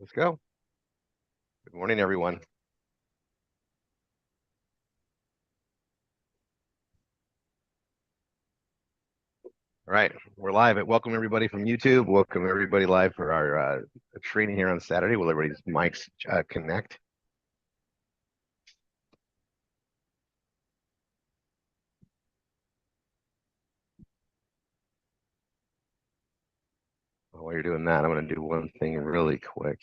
Let's go. Good morning, everyone. All right, we're live. Welcome everybody from YouTube. Welcome everybody live for our training here on Saturday. Will everybody's mics connect? While you're doing that, I'm going to do one thing really quick.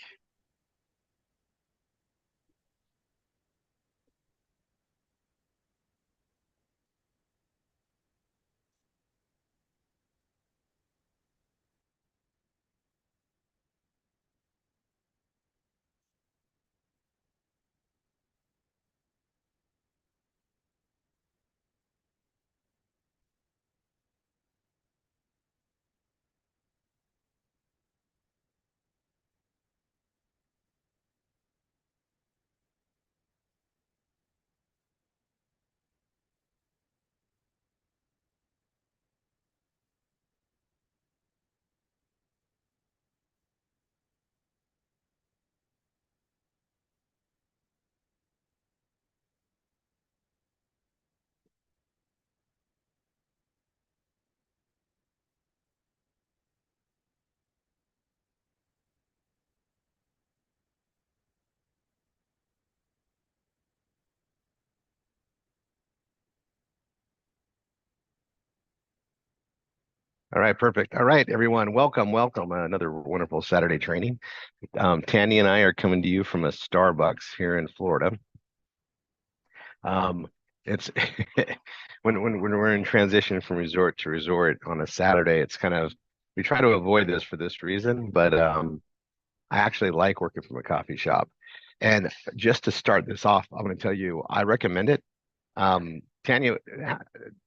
All right, perfect. All right, everyone, welcome. Another wonderful Saturday training. Tanya and I are coming to you from a Starbucks here in Florida. It's when we're in transition from resort to resort on a Saturday, it's kind of we try to avoid this for this reason, but I actually like working from a coffee shop. And just to start this off, I'm going to tell you I recommend it. Tanya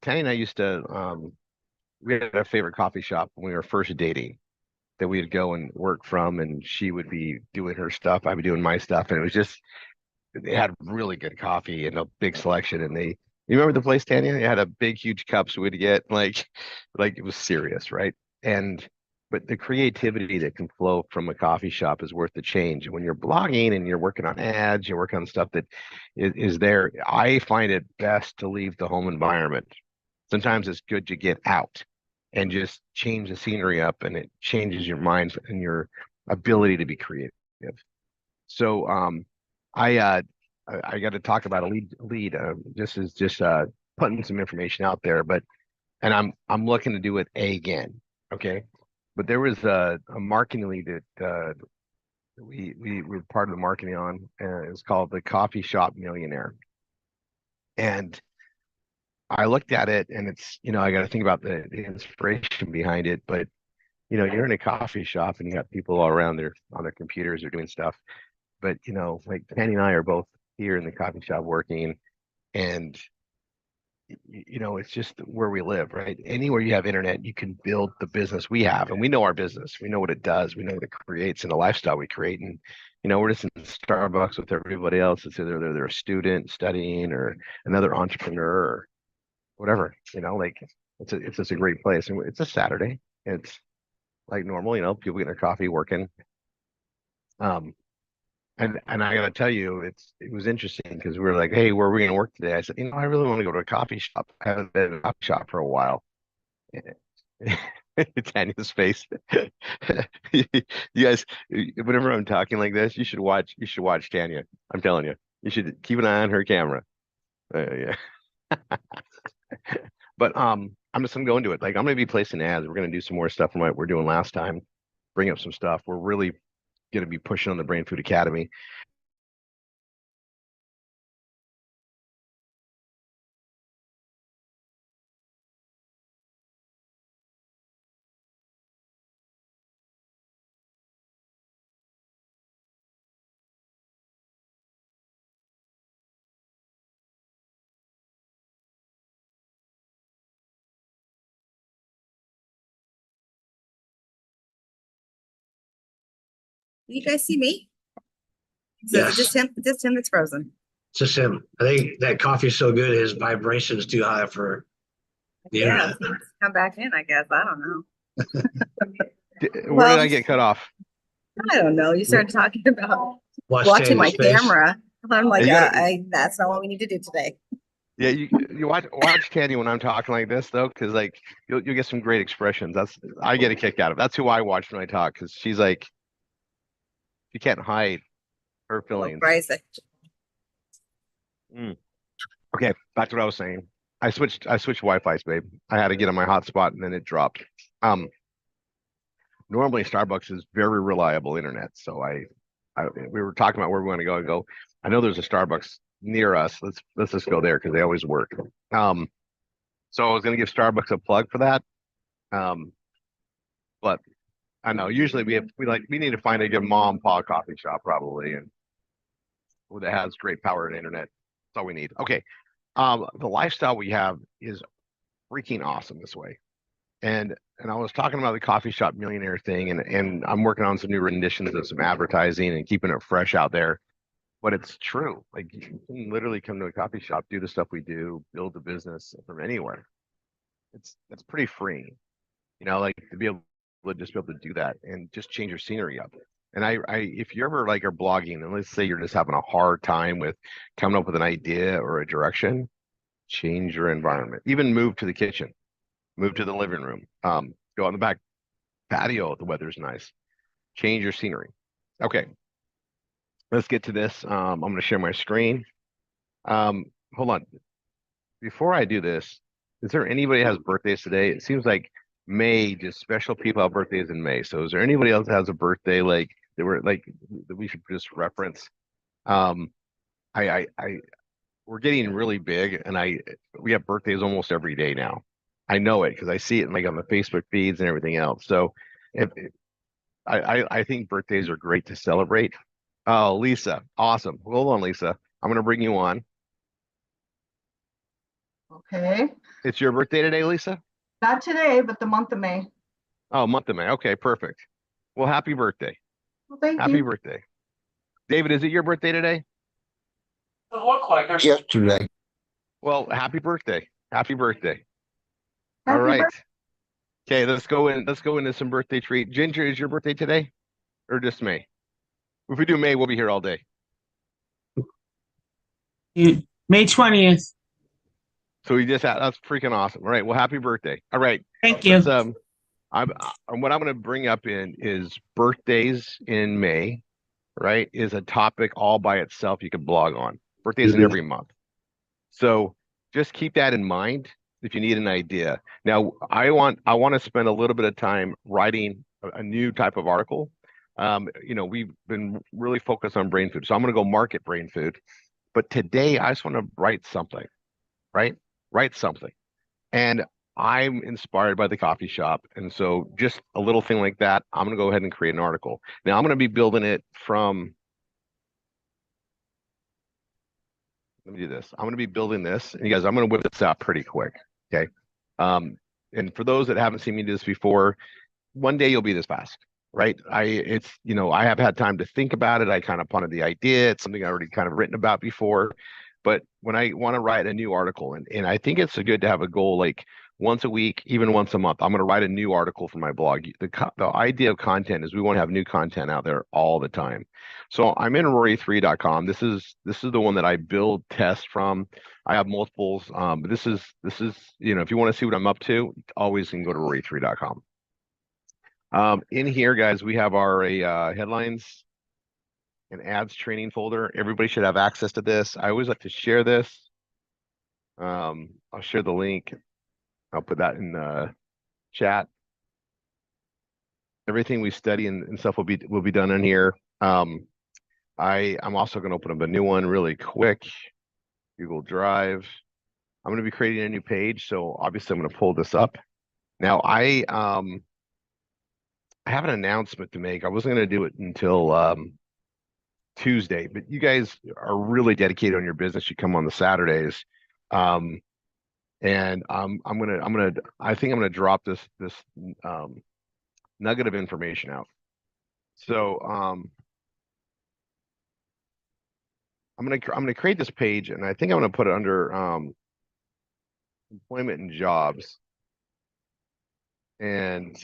and I used to we had a favorite coffee shop when we were first dating that we'd go and work from, and she would be doing her stuff, I'd be doing my stuff, and it was just they had really good coffee and a big selection. And you remember the place, Tanya? They had a big, huge cups we'd get, like it was serious, right? And but the creativity that can flow from a coffee shop is worth the change. And when you're blogging and you're working on ads, you're working on stuff that is there. I find it best to leave the home environment. Sometimes it's good to get out and just change the scenery up, and it changes your mind and your ability to be creative. So I got to talk about a lead. This is just putting some information out there, but and I'm looking to do it again. Okay, but there was a marketing lead that we were part of the marketing on. It's called the Coffee Shop Millionaire, and I looked at it, and it's I got to think about the inspiration behind it, but you're in a coffee shop and you got people all around there on their computers or doing stuff. But like Penny and I are both here in the coffee shop working, and it's just where we live, right? Anywhere you have internet, you can build the business we have, and we know our business. We know what it does. We know what it creates and the lifestyle we create. And we're just in Starbucks with everybody else. It's either they're a student studying or another entrepreneur or whatever. Like it's just a great place, and it's a Saturday. It's like normal, people getting their coffee, working. Um, and I gotta tell you, it was interesting because we were like, hey, where are we gonna work today? I said, I really want to go to a coffee shop. I haven't been in a coffee shop for a while. Tanya's face. You guys, whenever I'm talking like this, you should watch Tanya. I'm telling you. You should keep an eye on her camera. Yeah. But I'm just gonna go into it. Like I'm gonna be placing ads. We're gonna do some more stuff from what we're doing last time. Bring up some stuff. We're really gonna be pushing on the Brain Food Academy. You guys see me? So Yes. Just him that's frozen. It's just him. I think that coffee is so good, his vibration is too high for the internet. Come back in, I guess. I don't know. Where did I get cut off? I don't know. You started talking about Watch watching my Tanya's face. camera. I'm like, You gotta, that's not what we need to do today. yeah, you watch Tanya when I'm talking like this though, because like you'll get some great expressions. I get a kick out of. That's who I watch when I talk, because she's like she can't hide her Oh, feelings. crazy. Okay, back to what I was saying. I switched Wi-Fi's, babe. I had to get on my hotspot and then it dropped. Um, Normally Starbucks is very reliable internet, so we were talking about where we want to go. I go, I know there's a Starbucks near us. Let's just go there because they always work. Um, so I was gonna give Starbucks a plug for that. Um, but I know usually we need to find a good mom and pop coffee shop probably and that has great power and internet. That's all we need. Okay. The lifestyle we have is freaking awesome this way. And I was talking about the coffee shop millionaire thing, and I'm working on some new renditions of some advertising and keeping it fresh out there. But it's true. Like you can literally come to a coffee shop, do the stuff we do, build a business from anywhere. It's pretty freeing, like to be able to just be able to do that and just change your scenery up. And I if you ever like are blogging and let's say you're just having a hard time with coming up with an idea or a direction, change your environment. Even move to the kitchen, move to the living room. Go on the back patio if the weather's nice. Change your scenery. Okay, let's get to this. I'm going to share my screen. Hold on. Before I do this, is there anybody that has birthdays today? It seems like May, just special people have birthdays in May. So is there anybody else that has a birthday like that we should just reference? Um, I we're getting really big, and we have birthdays almost every day now. I know it because I see it like on the Facebook feeds and everything else. So if I think birthdays are great to celebrate. Oh, Lisa, awesome. Hold on, Lisa. I'm gonna bring you on. Okay, It's your birthday today, Lisa? not today, but the month of May. Oh, month of May. Okay, perfect. Well, happy birthday. Well, thank Happy you. birthday. David, is it your birthday today? Doesn't look like there's yesterday. Well, happy birthday. Happy birthday. All Happy right. birthday. Okay, let's go into some birthday treat. Ginger, is your birthday today? Or just May? If we do May, we'll be here all day. May 20th. So we just had that's freaking awesome. All right. Well, happy birthday. All right. Thank you. Let's what I'm going to bring up is birthdays in May, right? Is a topic all by itself you could blog on. Birthdays in every month. So just keep that in mind if you need an idea. Now, I want to spend a little bit of time writing a new type of article. We've been really focused on brain food, so I'm going to go market brain food. But today, I just want to write something, right? Write something. And I'm inspired by the coffee shop. And so just a little thing like that, I'm going to go ahead and create an article. Now I'm going to be building it from, let me do this. I'm going to be building this and you guys, I'm going to whip this out pretty quick. Okay. And for those that haven't seen me do this before, one day you'll be this fast, right? I have had time to think about it. I kind of punted the idea. It's something I already kind of written about before. But when I want to write a new article, and I think it's good to have a goal like once a week, even once a month, I'm going to write a new article for my blog. The idea of content is we want to have new content out there all the time. So I'm in Rory3.com. This is the one that I build test from. I have multiples. But this is if you want to see what I'm up to, always can go to Rory3.com. In here, guys, we have our headlines and ads training folder. Everybody should have access to this. I always like to share this. I'll share the link. I'll put that in the chat. Everything we study and stuff will be done in here. I'm also going to open up a new one really quick. Google Drive. I'm going to be creating a new page, so obviously I'm going to pull this up. Now I have an announcement to make. I wasn't going to do it until Tuesday, but you guys are really dedicated on your business. You come on the Saturdays. And I think I'm gonna drop this nugget of information out. So I'm gonna create this page, and I think I'm gonna put it under employment and jobs, and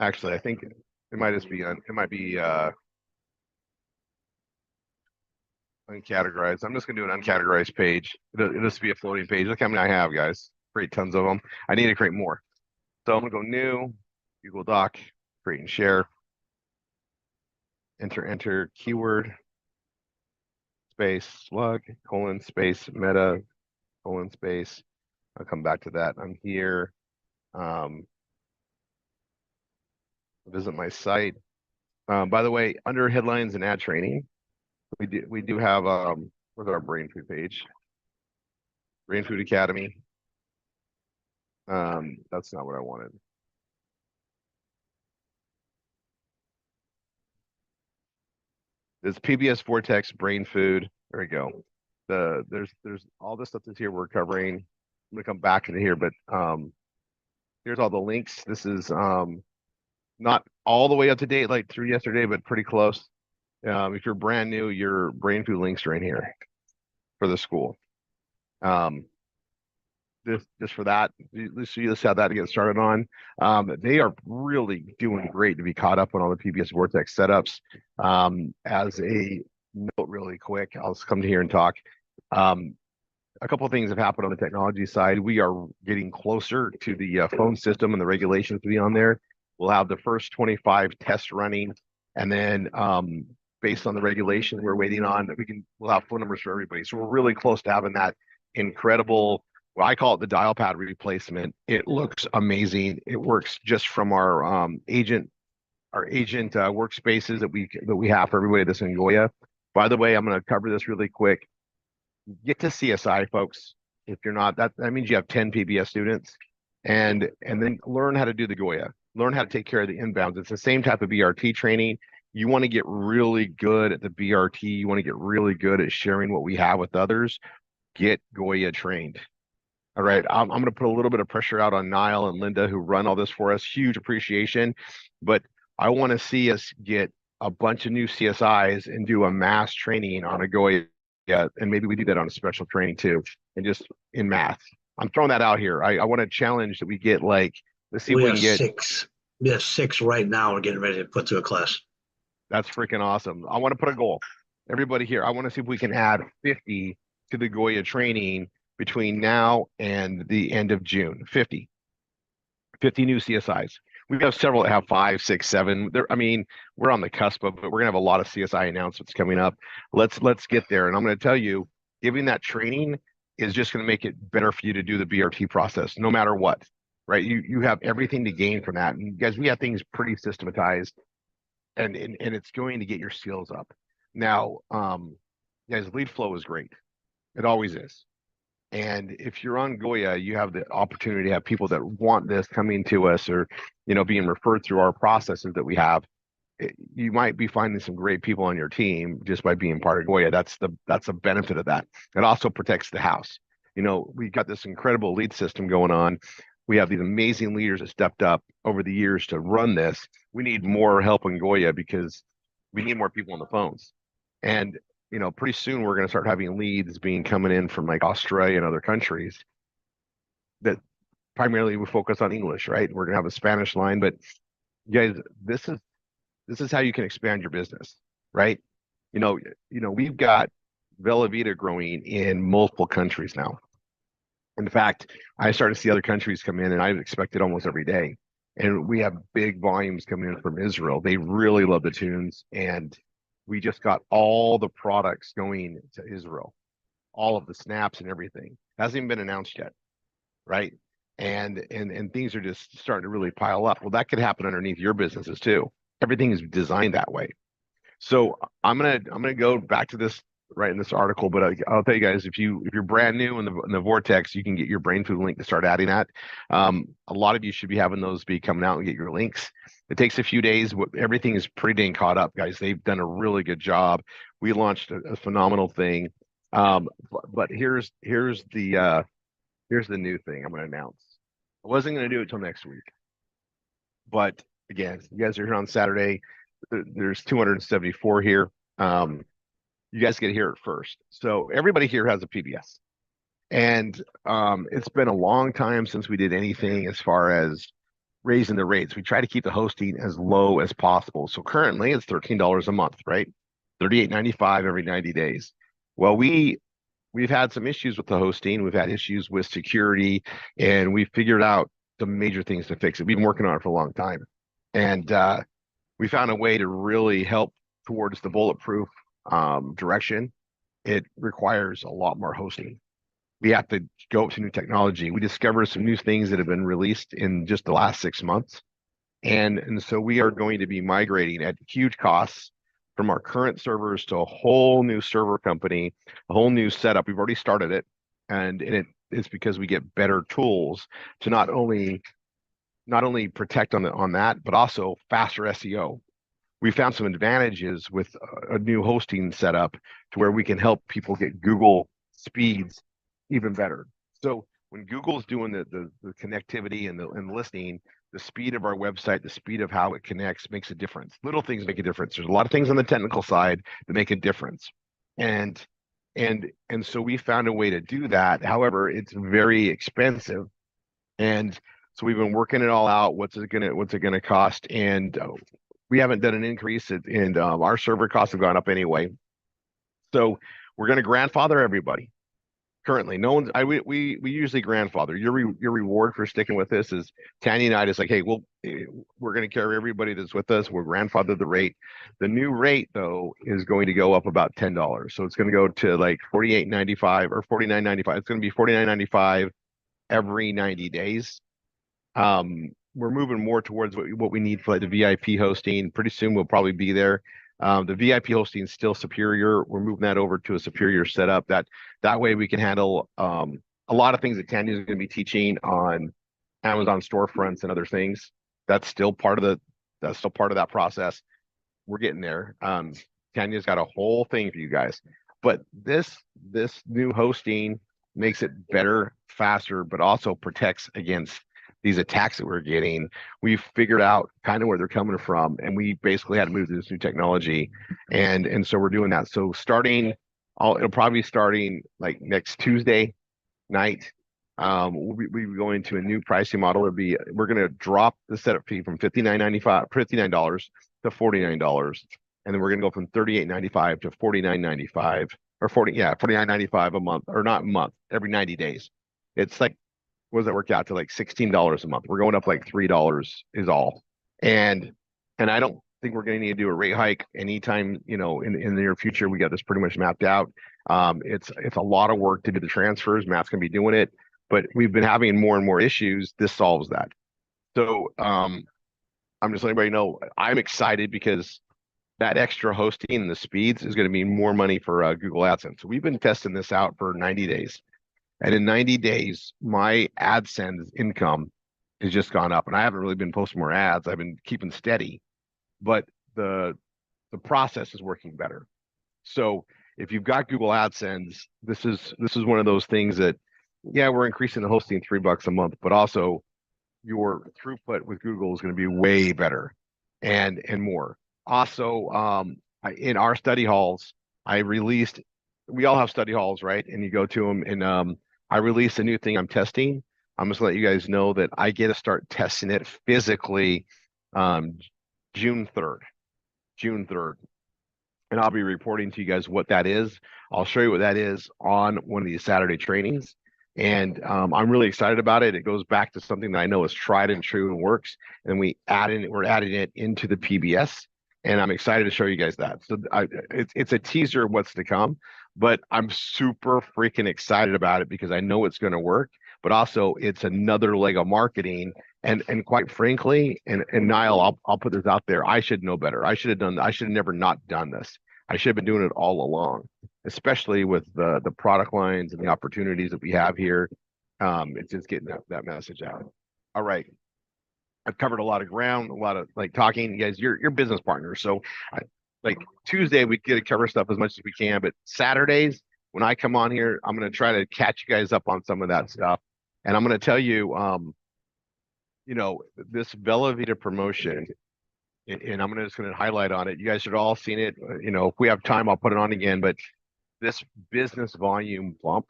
Actually, I think it might just be it might be uncategorized. I'm just gonna do an uncategorized page. It'll just be a floating page. Look how many I have, guys. Create tons of them. I need to create more. So I'm gonna go new, Google Doc, create and share. Enter keyword, space, slug, colon, space, meta, colon, space. I'll come back to that. I'm here. Visit my site. By the way, under headlines and ad training, we do have where's our brain food page? Brain Food Academy. That's not what I wanted. There's PBS Vortex, Brain Food. There we go. There's all this stuff that's here we're covering. I'm gonna come back into here, but here's all the links. This is not all the way up to date like through yesterday, but pretty close. If you're brand new, your Brain Food links are in here for the school. Just for that, so you just have that to get started on. They are really doing great to be caught up on all the PBS Vortex setups. As a note, really quick, I'll just come to here and talk. A couple of things have happened on the technology side. We are getting closer to the phone system and the regulations to be on there. We'll have the first 25 tests running, and then based on the regulation we're waiting on, we'll have phone numbers for everybody. So we're really close to having that incredible. Well, I call it the dial pad replacement. It looks amazing. It works just from our agent workspaces that we have for everybody that's in Goya. By the way, I'm going to cover this really quick. Get to CSI, folks. If you're not, that means you have 10 PBS students, and then learn how to do the Goya. Learn how to take care of the inbounds. It's the same type of BRT training. You want to get really good at the BRT. You want to get really good at sharing what we have with others. Get Goya trained. All right, I'm going to put a little bit of pressure out on Niall and Linda, who run all this for us. Huge appreciation, but I want to see us get a bunch of new CSIs and do a mass training on a Goya, and maybe we do that on a special training too, and just in math. I'm throwing that out here. I want to challenge that we get like, let's see if we can get 6. We have 6 right now. We're getting ready to put through a class. That's freaking awesome. I want to put a goal. Everybody here, I want to see if we can add 50 to the Goya training between now and the end of June. 50 new CSIs. We have several that have 5, 6, 7. I mean, we're on the cusp of it. We're gonna have a lot of CSI announcements coming up. Let's get there. And I'm gonna tell you, giving that training is just gonna make it better for you to do the BRT process, no matter what. Right? You have everything to gain from that. And guys, we have things pretty systematized, and it's going to get your skills up. Now, guys, lead flow is great. It always is. And if you're on Goya, you have the opportunity to have people that want this coming to us, or being referred through our processes that we have. You might be finding some great people on your team just by being part of Goya. That's a benefit of that. It also protects the house. We got this incredible lead system going on. We have these amazing leaders that stepped up over the years to run this. We need more help in Goya because we need more people on the phones. And pretty soon we're going to start having leads coming in from like Australia and other countries that primarily we focus on English, right? We're going to have a Spanish line, but guys, this is how you can expand your business, right? We've got Bella Vita growing in multiple countries now. In fact, I started to see other countries come in, and I expect it almost every day. And we have big volumes coming in from Israel. They really love the tunes, and we just got all the products going to Israel, all of the snaps and everything. Hasn't even been announced yet, right? And things are just starting to really pile up. Well, that could happen underneath your businesses too. Everything is designed that way. So I'm gonna go back to this right in this article, but I'll tell you guys, if you're brand new in the Vortex, you can get your Brain Food link to start adding that. A lot of you should be having those be coming out and get your links. It takes a few days. Everything is pretty dang caught up, guys. They've done a really good job. We launched a phenomenal thing. But here's the new thing I'm going to announce. I wasn't going to do it till next week, but again, you guys are here on Saturday. There's 274 here. You guys get to hear it first. So everybody here has a PBS, and it's been a long time since we did anything as far as raising the rates. We try to keep the hosting as low as possible. So currently it's $13 a month, right? $38.95 every 90 days. Well, we've had some issues with the hosting. We've had issues with security, and we figured out some major things to fix it. We've been working on it for a long time, and we found a way to really help towards the bulletproof direction. It requires a lot more hosting. We have to go to new technology. We discovered some new things that have been released in just the last 6 months. And so we are going to be migrating at huge costs from our current servers to a whole new server company, a whole new setup. We've already started it, and it's because we get better tools to not only protect on that, but also faster SEO. We found some advantages with a new hosting setup to where we can help people get Google speeds even better. So when Google's doing the connectivity and listening, the speed of our website, the speed of how it connects makes a difference. Little things make a difference. There's a lot of things on the technical side that make a difference. And so we found a way to do that. However, it's very expensive. And so we've been working it all out. What's it gonna cost? And we haven't done an increase and our server costs have gone up anyway. So we're going to grandfather everybody. Currently, no one's. We usually grandfather. Your reward for sticking with this is Tanya and I just like, hey, we're going to carry everybody that's with us. We're grandfather the rate. The new rate though is going to go up about $10, so it's going to go to like $48.95 or $49.95. It's going to be $49.95 every 90 days. We're moving more towards what we need for like the VIP hosting. Pretty soon we'll probably be there. The VIP hosting is still superior. We're moving that over to a superior setup. That way we can handle a lot of things that Tanya is going to be teaching on Amazon storefronts and other things. That's still part of that process. We're getting there. Tanya's got a whole thing for you guys. But this new hosting makes it better, faster, but also protects against these attacks that we're getting. We've figured out kind of where they're coming from, and we basically had to move to this new technology, and so we're doing that. So it'll probably be starting like next Tuesday night. We'll be going to a new pricing model. We're going to drop the setup fee from $59 to $49, and then we're going to go from $38.95 to $49.95 or $49.95 a month, or not a month, every 90 days. It's like, what does that work out to, like $16 a month? We're going up like $3 is all. And I don't think we're going to need to do a rate hike anytime, in the near future. We got this pretty much mapped out. It's a lot of work to do the transfers. Matt's going to be doing it, but we've been having more and more issues. This solves that. So I'm just letting everybody know I'm excited because that extra hosting and the speeds is going to mean more money for Google AdSense. So we've been testing this out for 90 days. And in 90 days, my AdSense income has just gone up. And I haven't really been posting more ads. I've been keeping steady, but the process is working better. So if you've got Google AdSense, this is one of those things that, yeah, we're increasing the hosting $3 a month, but also your throughput with Google is going to be way better and more. Also, in our study halls, we all have study halls, right? And you go to them, and I released a new thing I'm testing. I'm just gonna let you guys know that I get to start testing it physically June 3rd. And I'll be reporting to you guys what that is. I'll show you what that is on one of these Saturday trainings. And I'm really excited about it. It goes back to something that I know is tried and true and works. And we're adding it into the PBS. And I'm excited to show you guys that. So it's a teaser of what's to come, but I'm super freaking excited about it because I know it's going to work, but also it's another leg of marketing. And quite frankly, and Niall, I'll put this out there. I should know better. I should have never not done this. I should have been doing it all along, especially with the product lines and the opportunities that we have here. It's just getting that message out. All right. I've covered a lot of ground, a lot of like talking. You guys, you're business partners. So like Tuesday, we get to cover stuff as much as we can, but Saturdays, when I come on here, I'm going to try to catch you guys up on some of that stuff. And I'm going to tell you, this Bella Vita promotion, and I'm just going to highlight on it. You guys should all seen it. If we have time, I'll put it on again, but this business volume bump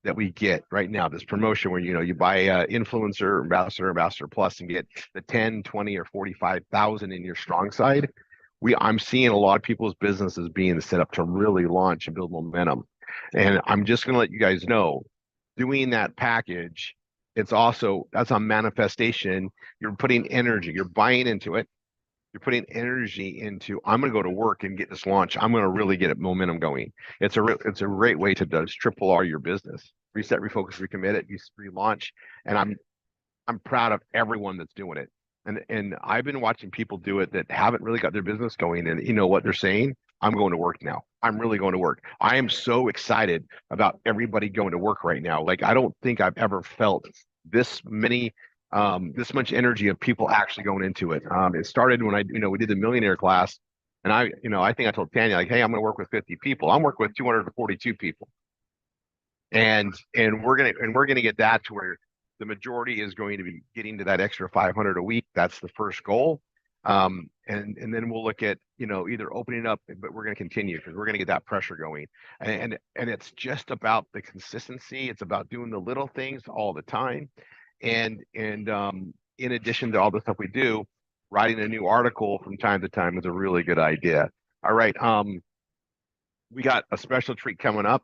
that we get right now, this promotion where, you buy influencer, ambassador plus and get the 10, 20 or 45,000 in your strong side. I'm seeing a lot of people's businesses being set up to really launch and build momentum. And I'm just going to let you guys know, doing that package, that's a manifestation. You're putting energy, you're buying into it. You're putting energy into, I'm going to go to work and get this launch. I'm going to really get momentum going. It's a great way to just triple R your business. Reset, refocus, recommit it, you relaunch. And I'm proud of everyone that's doing it. And I've been watching people do it that haven't really got their business going. And you know what they're saying? I'm going to work now. I'm really going to work. I am so excited about everybody going to work right now. Like, I don't think I've ever felt this this much energy of people actually going into it. It started when we did the millionaire class, and I think I told Tanya, like, hey, I'm going to work with 50 people. I'm working with 242 people, and we're gonna get that to where the majority is going to be getting to that extra 500 a week. That's the first goal. And then we'll look at, either opening up, but we're going to continue because we're going to get that pressure going. And it's just about the consistency. It's about doing the little things all the time. And in addition to all the stuff we do, writing a new article from time to time is a really good idea. All right. We got a special treat coming up.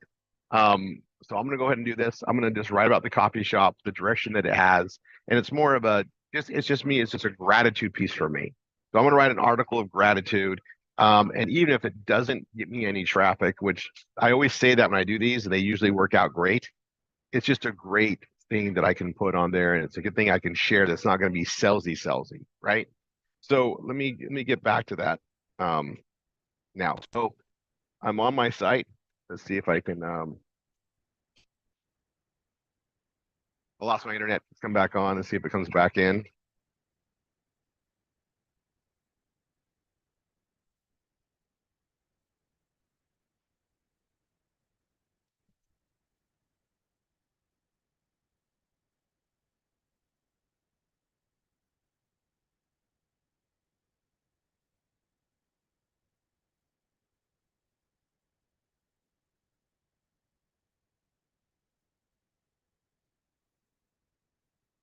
So I'm going to go ahead and do this. I'm going to just write about the coffee shop, the direction that it has. And it's more of it's just me. It's just a gratitude piece for me. So I'm going to write an article of gratitude. And even if it doesn't get me any traffic, which I always say that when I do these, and they usually work out great, it's just a great thing that I can put on there. And it's a good thing I can share that's not going to be salesy, right? So let me get back to that now. So I'm on my site. Let's see if I can I lost my internet. Let's come back on and see if it comes back in.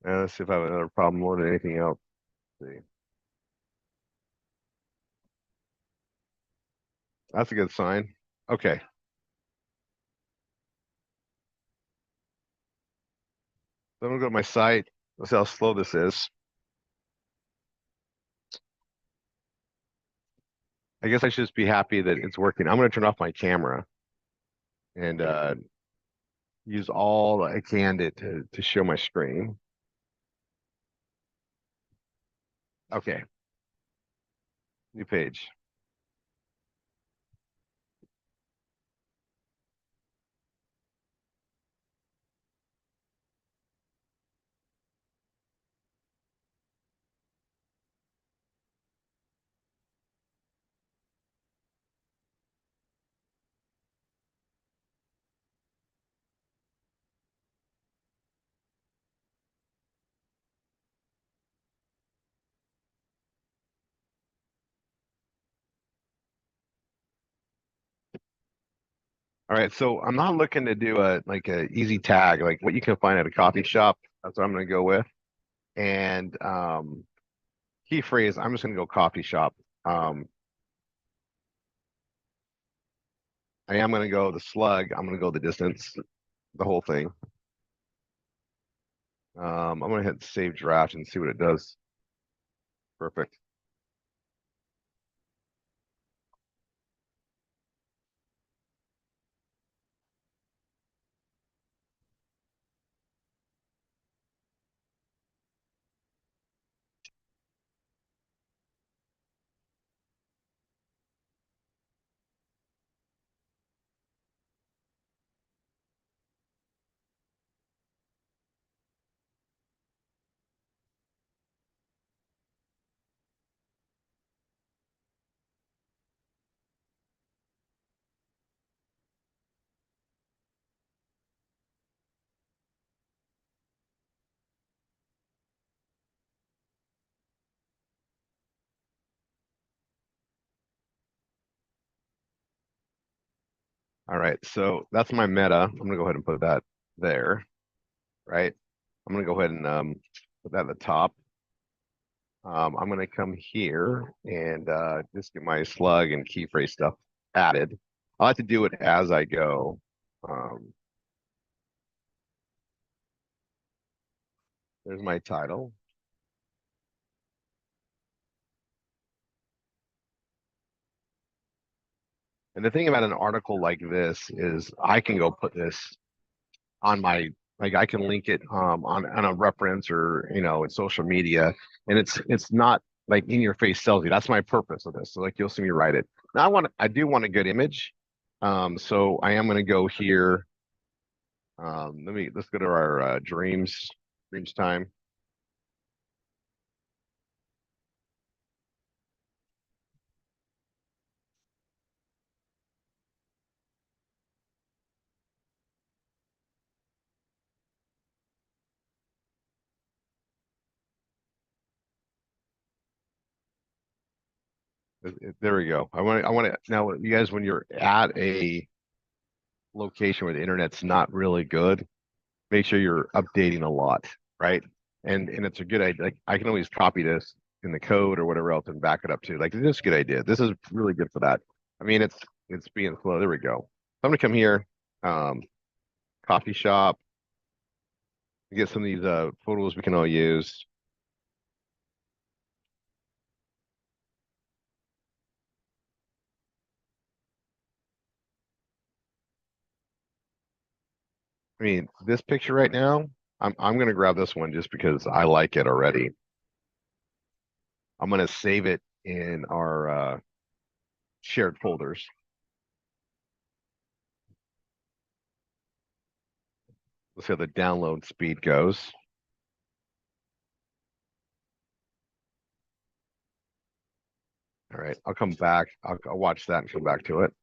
Let's see if I have another problem more than anything else. Let's see. That's a good sign. Okay. So I'm gonna go to my site. Let's see how slow this is. I guess I should just be happy that it's working. I'm gonna turn off my camera and use all I can to show my screen. Okay. New page. All right, so I'm not looking to do a easy tag like what you can find at a coffee shop. That's what I'm gonna go with. And key phrase, I'm just gonna go coffee shop. I am gonna go the slug. I'm gonna go the distance, the whole thing. I'm gonna hit save draft and see what it does. Perfect. All right, so that's my meta. I'm gonna go ahead and put that there, right? I'm gonna go ahead and put that at the top. I'm gonna come here and just get my slug and key phrase stuff added. I like to do it as I go. Um, there's my title. And the thing about an article like this is I can go put this on my, like I can link it on a reference or in social media, and it's not like in your face salesy. That's my purpose of this. So like you'll see me write it. Now I do want a good image. So I am gonna go here. Let's go to our dreams time. There we go. I want to now you guys, when you're at a location where the internet's not really good, make sure you're updating a lot, right? And it's a good idea. Like I can always copy this in the code or whatever else and back it up too. Like this is a good idea. This is really good for that. I mean, it's being slow. There we go. So I'm gonna come here, um, coffee shop, get some of these photos we can all use. I mean, this picture right now, I'm gonna grab this one just because I like it already. I'm gonna save it in our shared folders. Let's see how the download speed goes. All right, I'll come back. I'll watch that and come back to it.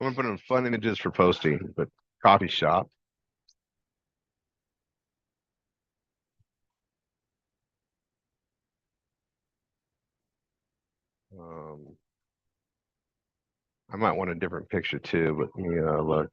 I'm gonna put in fun images for posting, but coffee shop. Um, I might want a different picture too, but look.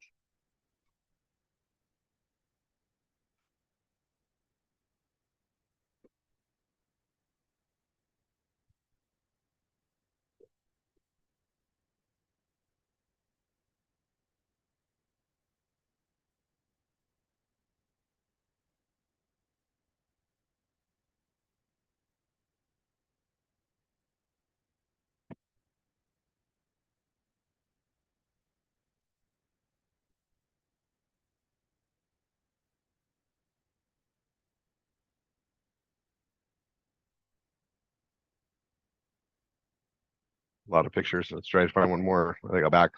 A lot of pictures. Let's try to find one more. I think I'll back.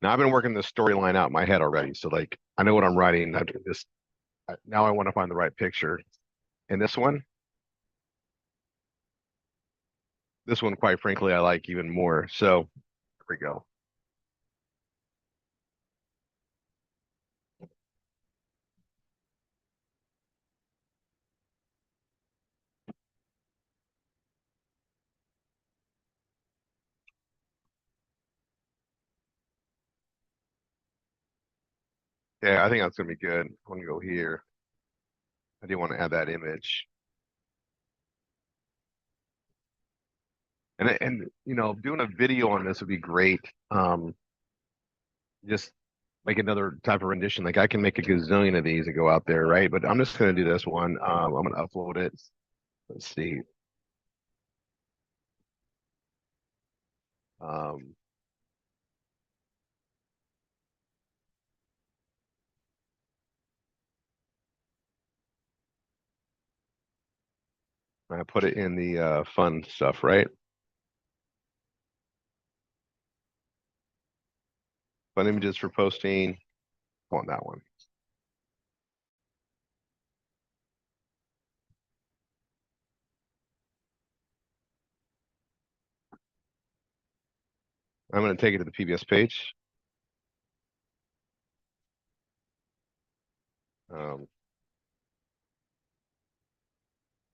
Now I've been working this storyline out in my head already, so like I know what I'm writing. Now I want to find the right picture. And this one, quite frankly, I like even more. So here we go. Yeah, I think that's gonna be good. I want to go here. I do want to add that image. And doing a video on this would be great. Just like another type of rendition. Like I can make a gazillion of these and go out there, right? But I'm just gonna do this one. I'm gonna upload it. Let's see. Um, I put it in the fun stuff, right? Fun images for posting. I want that one. I'm gonna take it to the PBS page. Um,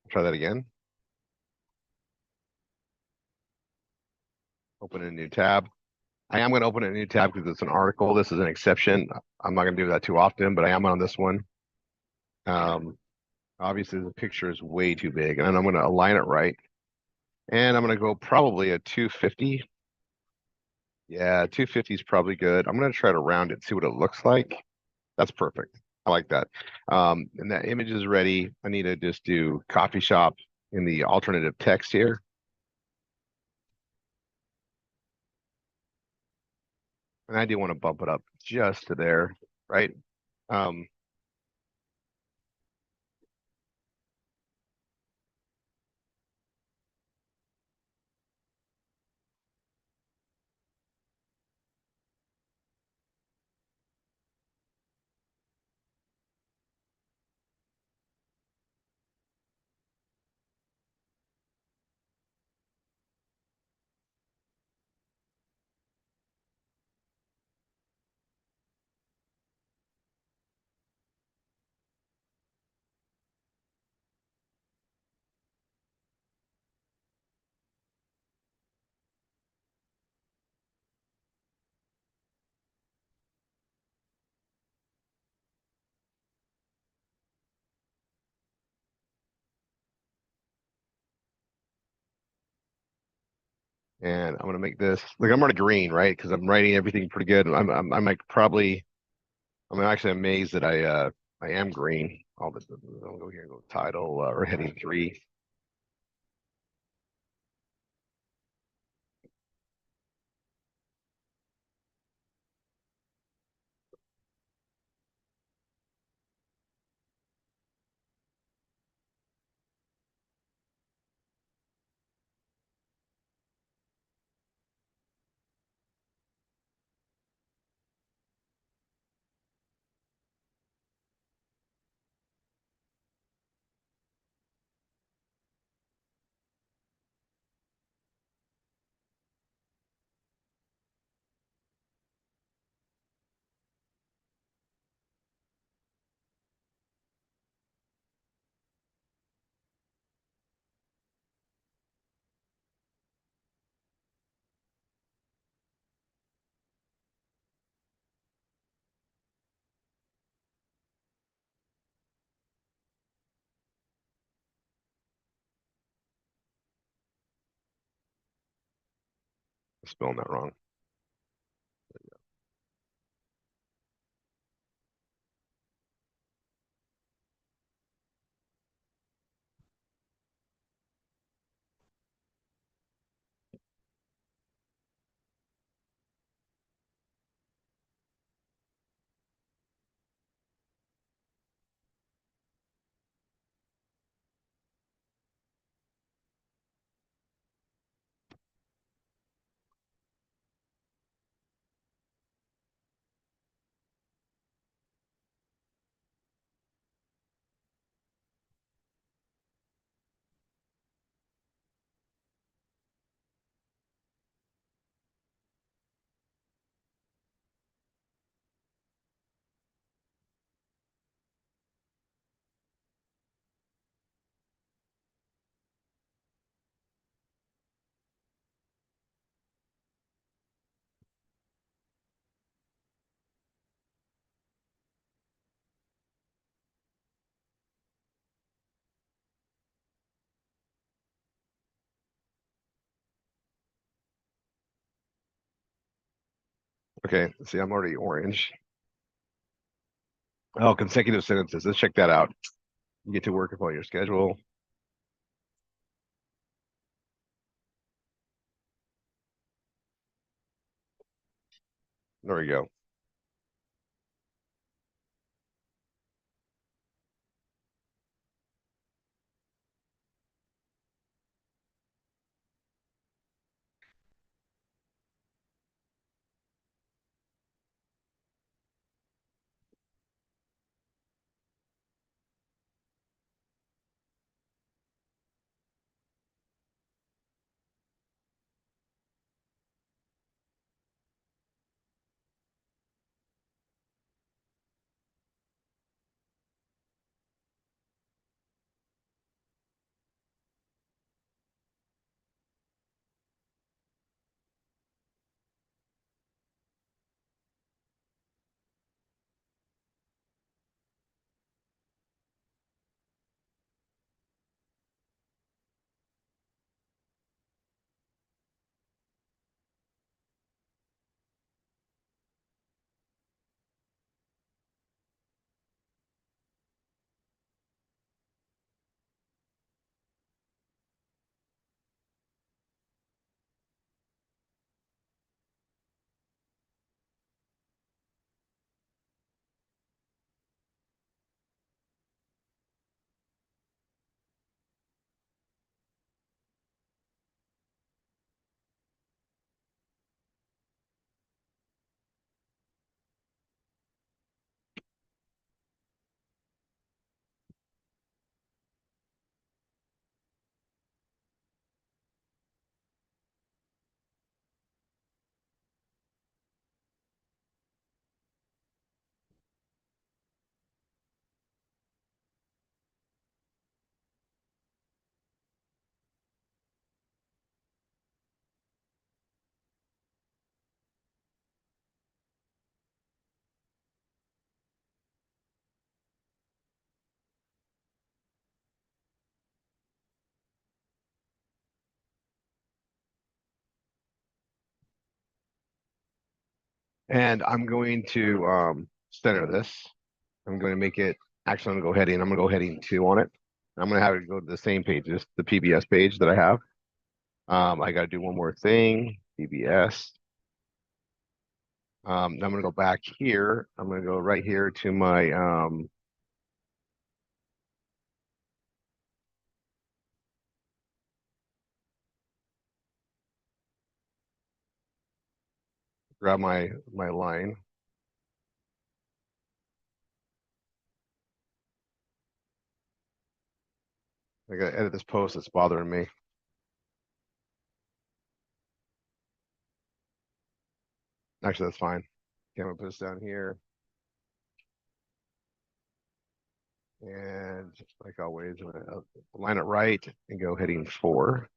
try that again. Open a new tab. I am going to open a new tab because it's an article. This is an exception. I'm not going to do that too often, but I am on this one. Obviously, the picture is way too big, and I'm going to align it right. And I'm going to go probably a 250. Yeah, 250 is probably good. I'm going to try to round it, see what it looks like. That's perfect. I like that. And that image is ready. I need to just do coffee shop in the alternative text here. And I do want to bump it up just to there, right? Um, and I'm gonna make this like I'm already green, right? Because I'm writing everything pretty good. I'm like probably I'm actually amazed that I am green. I'll go here and go title or heading 3. spelling that wrong. Okay, see, I'm already orange. Oh, consecutive sentences. Let's check that out. You get to work upon your schedule. There we go. And I'm going to center this. I'm going to make it, actually, I'm going to go heading. I'm going to go heading 2 on it. I'm going to have it go to the same page, just the PBS page that I have. I got to do one more thing, PBS. I'm going to go back here. I'm going to go right here to my grab my line. I got to edit this post that's bothering me. Actually, that's fine. Okay, I'm gonna put this down here. And like always, I'm gonna line it right and go heading 4.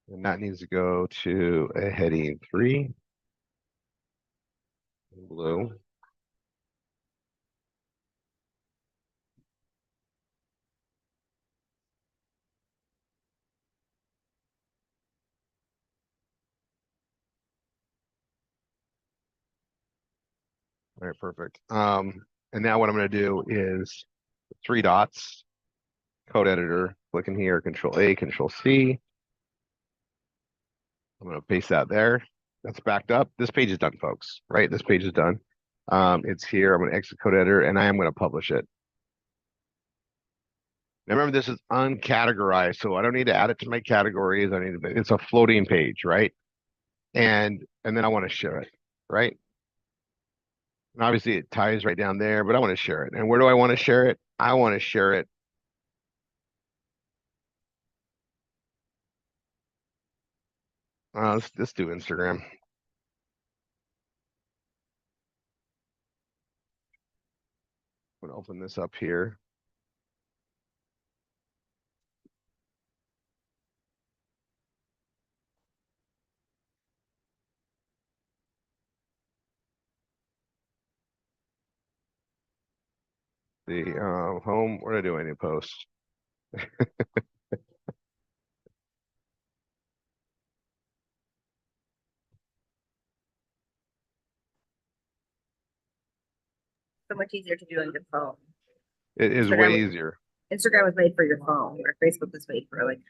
And that needs to go to a heading 3. Blue. All right, perfect. And now what I'm going to do is 3 dots, code editor, click in here, Control A, Control C. I'm going to paste that there. That's backed up. This page is done, folks, right? This page is done. It's here. I'm going to exit code editor and I am going to publish it. Now remember, this is uncategorized, so I don't need to add it to my categories. It's a floating page, right? And then I want to share it, right? And obviously it ties right down there, but I want to share it. And where do I want to share it? I want to share it. Let's do Instagram. I'm gonna open this up here. The home. What do I do? I need to post. So much easier to do on your phone. It is Instagram way was- easier. Instagram was made for your phone, or Facebook was made for like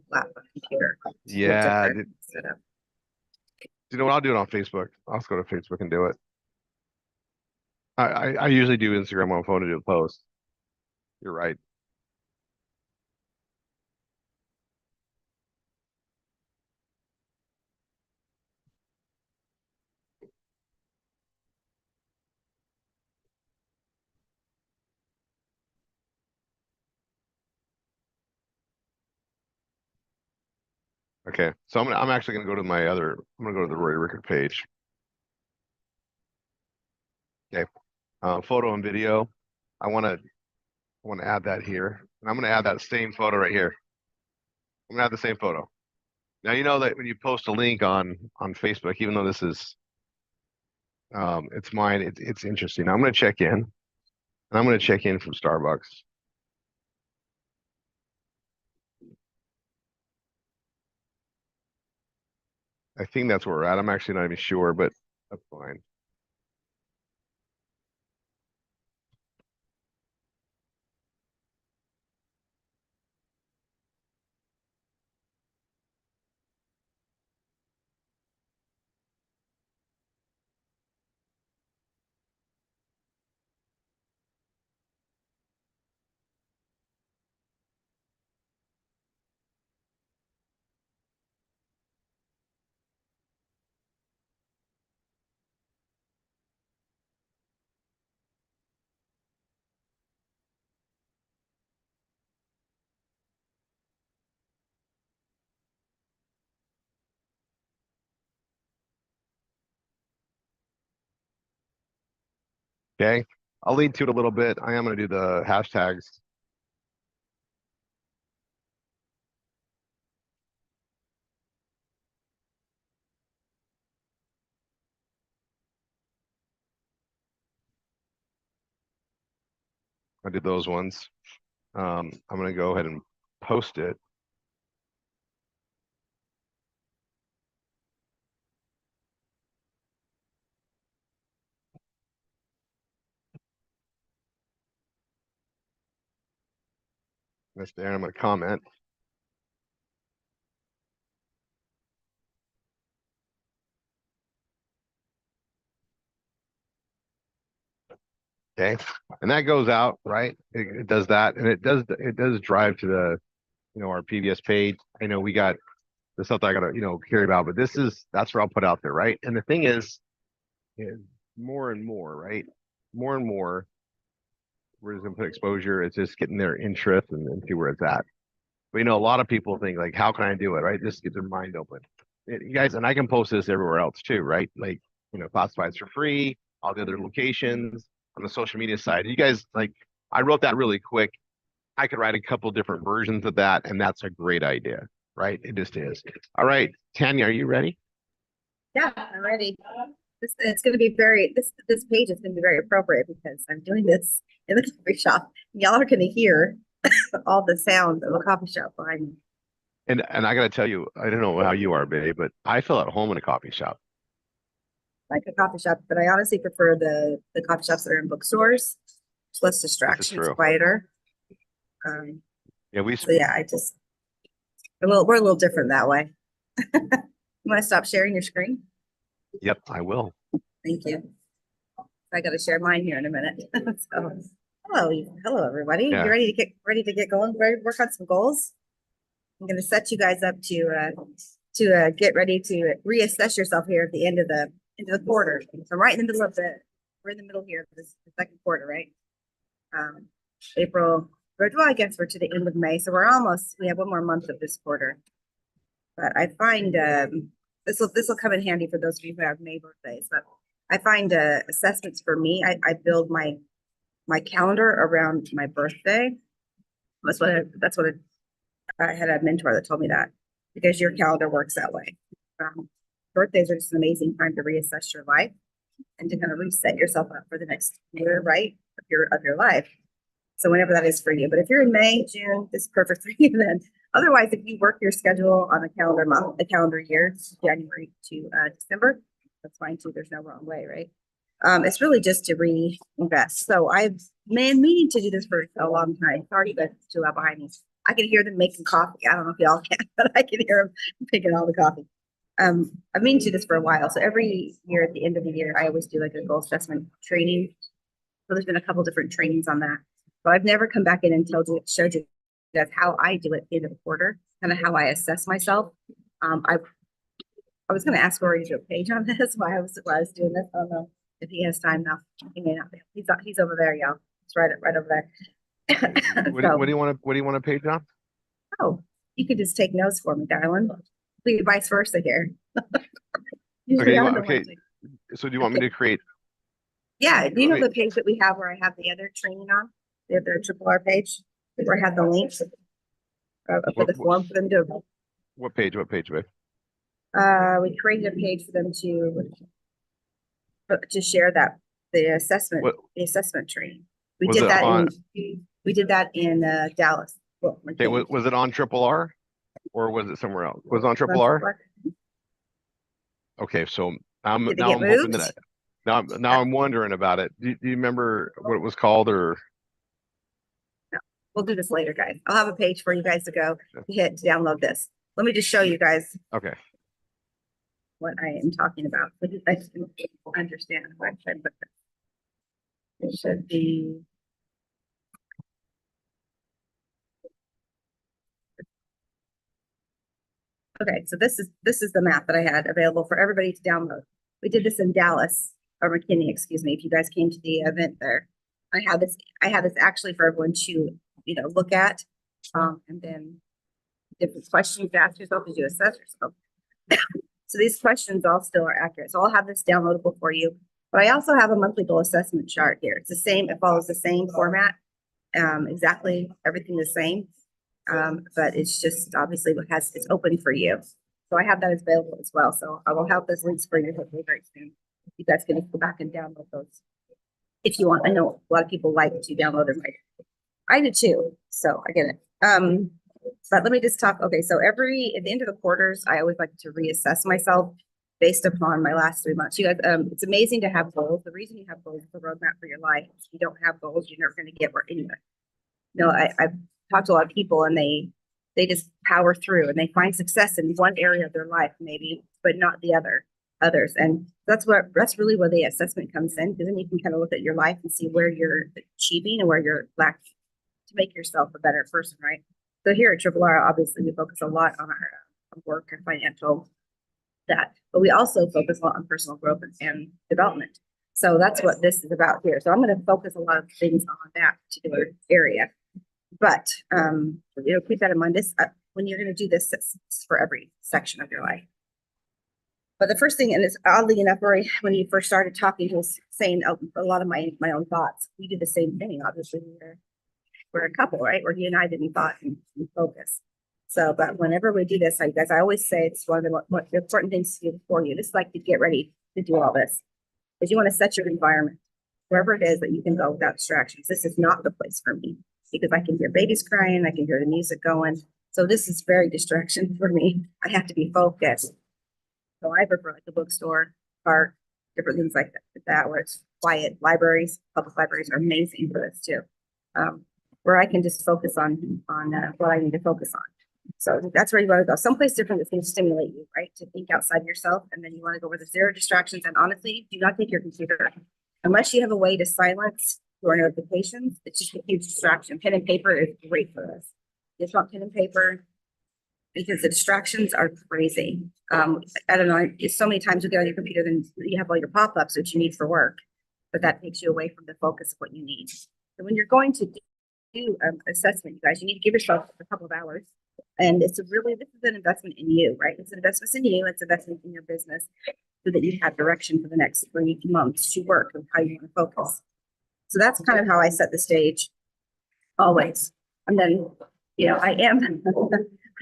laptop computer. It's a little Yeah. different setup. You know what? I'll do it on Facebook. I'll just go to Facebook and do it. I usually do Instagram on phone to do a post. You're right. Okay, so I'm actually gonna go to my other. I'm gonna go to the Rory Ricord page. Okay, photo and video. I want to add that here, and I'm gonna add that same photo right here. I'm gonna add the same photo. Now you know that when you post a link on Facebook, even though this is it's mine, it's interesting. Now I'm gonna check in, and I'm gonna check in from Starbucks. I think that's where we're at. I'm actually not even sure, but that's fine. Okay, I'll lead to it a little bit. I am gonna do the hashtags. I did those ones. I'm gonna go ahead and post it. That's there. I'm gonna comment. Okay, and that goes out, right? It does that, and it does drive to the our PBS page. I know we got the stuff that I gotta carry about, but that's where I'll put out there, right? And the thing is more and more, right? More and more, we're just gonna put exposure. It's just getting their interest and see where it's at. But a lot of people think like, how can I do it, right? Just get their mind open. You guys, and I can post this everywhere else too, right? Like, classifieds for free, all the other locations on the social media side. You guys, like, I wrote that really quick. I could write a couple different versions of that, and that's a great idea, right? It just is. All right, Tanya, are you ready? Yeah, I'm ready. It's going to be this page is going to be very appropriate because I'm doing this in the coffee shop. Y'all are going to hear all the sounds of a coffee shop behind me. And I gotta tell you, I don't know how you are, babe, but I feel at home in a coffee shop. like a coffee shop, but I honestly prefer the coffee shops that are in bookstores. It's less distraction, it's true. quieter. Yeah, we, So yeah, we're a little different that way. You want to stop sharing your screen? yep, I will. Thank you. I got to share mine here in a minute. So, hello, everybody. Yeah. You ready to get going? Ready to work on some goals? I'm going to set you guys up to get ready to reassess yourself here at the end of the quarter. So right in the middle we're in the middle here of the second quarter, right? April. Well, I guess we're to the end of May, so we have one more month of this quarter. But I find this will come in handy for those of you who have May birthdays. But I find assessments for me. I build my calendar around my birthday. That's what I had a mentor that told me that, because your calendar works that way. Birthdays are just an amazing time to reassess your life and to kind of reset yourself up for the next year, right, of your life. So whenever that is for you. But if you're in May, June, this is perfect for you then. Otherwise, if you work your schedule on a calendar month, a calendar year, January to December, that's fine too. There's no wrong way, right? It's really just to reinvest. So I've been meaning to do this for a long time. Sorry, but it's too loud behind me. I can hear them making coffee. I don't know if y'all can, but I can hear them making all the coffee. I've been to this for a while. So every year at the end of the year, I always do like a goal assessment training. So there's been a couple different trainings on that. But I've never come back in and showed you guys how I do it at the end of the quarter, kind of how I assess myself. I was going to ask Rory to do a page on this while I was doing this. I don't know if he has time now. He may not be. He's over there, y'all. It's right over there. What do you want to page on? Oh, you could just take notes for me, darling. Please, vice versa here. Okay, so do you want me to create? Yeah, do you know the page that we have where I have the other training on? The other RRR page where I have the links for the form for them to. What page, babe? We created a page for them to share the assessment training. We did that in Dallas. Well, okay, was it on RRR or was it somewhere else? Was it on RRR? Okay, so I'm hoping that now I'm wondering about it. Do you remember what it was called, or? No, we'll do this later, guys. I'll have a page for you guys to go hit to download this. Let me just show you guys. Okay. What I am talking about. So you guys can understand why I put this. It should be. Okay, so this is the map that I had available for everybody to download. We did this in Dallas, or McKinney, excuse me, if you guys came to the event there. I have this actually for everyone to, look at. And then different questions to ask yourself as you assess yourself. So these questions all still are accurate. So I'll have this downloadable for you. But I also have a monthly goal assessment chart here. It's the same, it follows the same format. Exactly everything the same. But it's just obviously it's open for you. So I have that available as well. So I will have those links for you hopefully very soon. You guys can go back and download those if you want. I know a lot of people like to download them. I do too. So I get it. But let me just talk. Okay, so at the end of the quarters, I always like to reassess myself based upon my last 3 months. You guys, it's amazing to have goals. The reason you have goals is a roadmap for your life. If you don't have goals, you're never going to get anywhere. I've talked to a lot of people, and they just power through, and they find success in one area of their life, maybe, but not the others. And that's really where the assessment comes in, because then you can kind of look at your life and see where you're achieving and where you're lacking to make yourself a better person, right? So here at RRR, obviously, we focus a lot on our work and financial but we also focus a lot on personal growth and development. So that's what this is about here. So I'm going to focus a lot of things on that particular area. But keep that in mind. This when you're going to do this, it's for every section of your life. But the first thing, and it's oddly enough, Rory, when you first started talking to us, saying a lot of my own thoughts, we did the same thing. Obviously, we're a couple, right? We're united in thought and focus. So, but whenever we do this, I always say it's one of the important things to do for you. Just like to get ready to do all this, is you want to set your environment wherever it is that you can go without distractions. This is not the place for me because I can hear babies crying, I can hear the music going. So this is very distraction for me. I have to be focused. So I prefer like the bookstore, park, different things like that, where it's quiet. Libraries, public libraries are amazing for this too. Where I can just focus on what I need to focus on. So that's where you want to go. Someplace different that's going to stimulate you, right? To think outside yourself. And then you want to go where there's zero distractions. And honestly, do not take your computer. Unless you have a way to silence your notifications, it's just a huge distraction. Pen and paper is great for this. Just want pen and paper because the distractions are crazy. I don't know, it's so many times you get on your computer, then you have all your pop-ups that you need for work, but that takes you away from the focus of what you need. So when you're going to do assessment, you guys, you need to give yourself a couple of hours. And it's really, this is an investment in you, right? It's an investment in you, it's an investment in your business so that you have direction for the next 3 months to work and how you want to focus. So that's kind of how I set the stage always. And then, you know, I am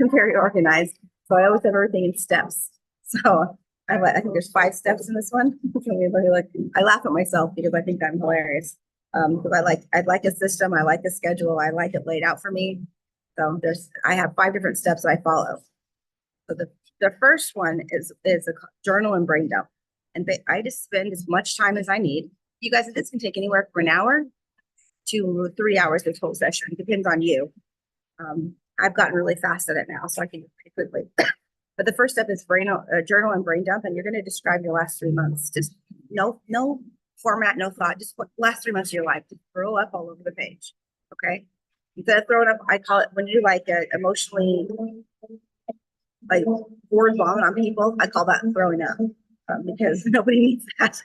I'm very organized. So I always have everything in steps. So I think there's 5 steps in this one. I laugh at myself because I think I'm hilarious. Because I like a system, I like a schedule, I like it laid out for me. So I have 5 different steps that I follow. So the first one is a journal and brain dump. And I just spend as much time as I need. You guys, this can take anywhere from an hour to 3 hours this whole session. It depends on you. I've gotten really fast at it now, so I can do it pretty quickly. But the first step is journal and brain dump, and you're going to describe your last 3 months. Just no format, no thought. Just what last 3 months of your life. Just throw up all over the page. Okay. Instead of throwing up, I call it when you emotionally like word vomit on people. I call that throwing up because nobody needs that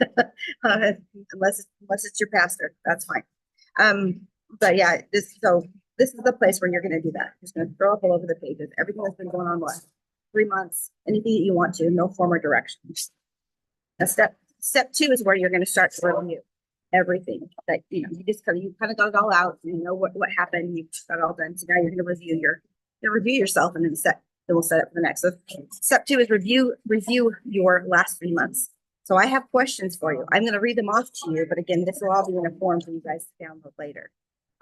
unless it's your pastor. That's fine. But yeah, this is the place where you're going to do that. You're just going to throw up all over the pages. Everything that's been going on the last 3 months, anything that you want to, no form or direction. Now, step 2 is where you're going to start to review everything that you kind of got it all out. You know what happened. You've got it all done. So now you're going to review yourself, and then we'll set up for the next. So step 2 is review your last 3 months. So I have questions for you. I'm going to read them off to you, but again, this will all be in a form for you guys to download later.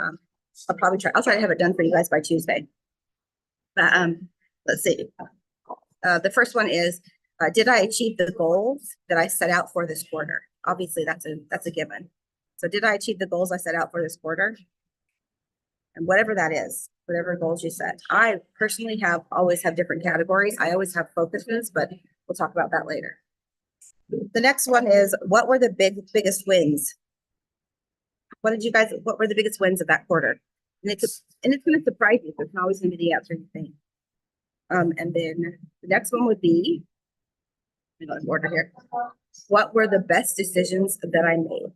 I'll try to have it done for you guys by Tuesday. But let's see. The first one is, did I achieve the goals that I set out for this quarter? Obviously, that's a given. So did I achieve the goals I set out for this quarter? And whatever that is, whatever goals you set. I personally always have different categories. I always have focuses, but we'll talk about that later. The next one is, what were the biggest wins? What were the biggest wins of that quarter? And it's going to surprise you. It's not always going to be the answer you think. And then the next one would be, I'm going to order here. What were the best decisions that I made?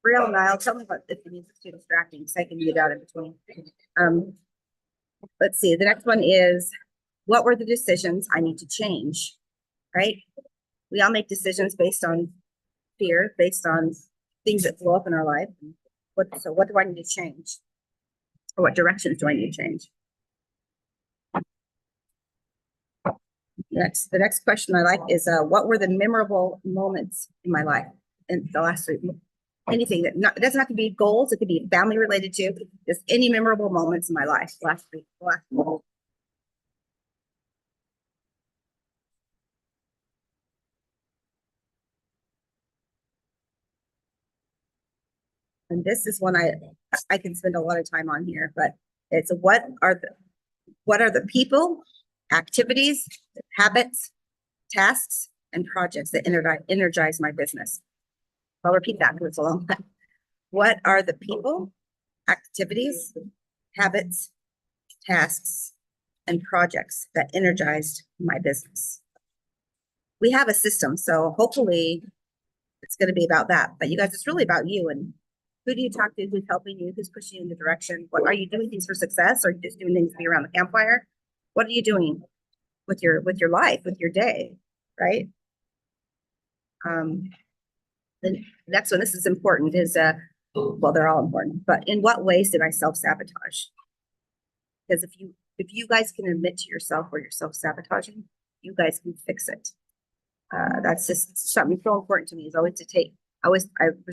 Real Nile, tell me what if the music's too distracting, so I can get out in between. Let's see. The next one is, what were the decisions I need to change? Right? We all make decisions based on fear, based on things that blow up in our life. So what do I need to change? Or what directions do I need to change? The next question I like is, what were the memorable moments in my life in the last 3 months? Anything it doesn't have to be goals. It could be family related to, just any memorable moments in my life last week. And this is one I can spend a lot of time on here, but it's what are the people, activities, habits, tasks, and projects that energize my business? I'll repeat that because it's a long time. What are the people, activities, habits, tasks, and projects that energized my business? We have a system, so hopefully it's going to be about that. But you guys, it's really about you and who do you talk to, who's helping you, who's pushing you in the direction. What are you doing things for success, or just doing things to be around the campfire? What are you doing with your life, with your day, right? The next one, this is important, is well, they're all important, but in what ways did I self-sabotage? Because if you guys can admit to yourself where you're self-sabotaging, you guys can fix it. That's just something so important to me, is always to take I was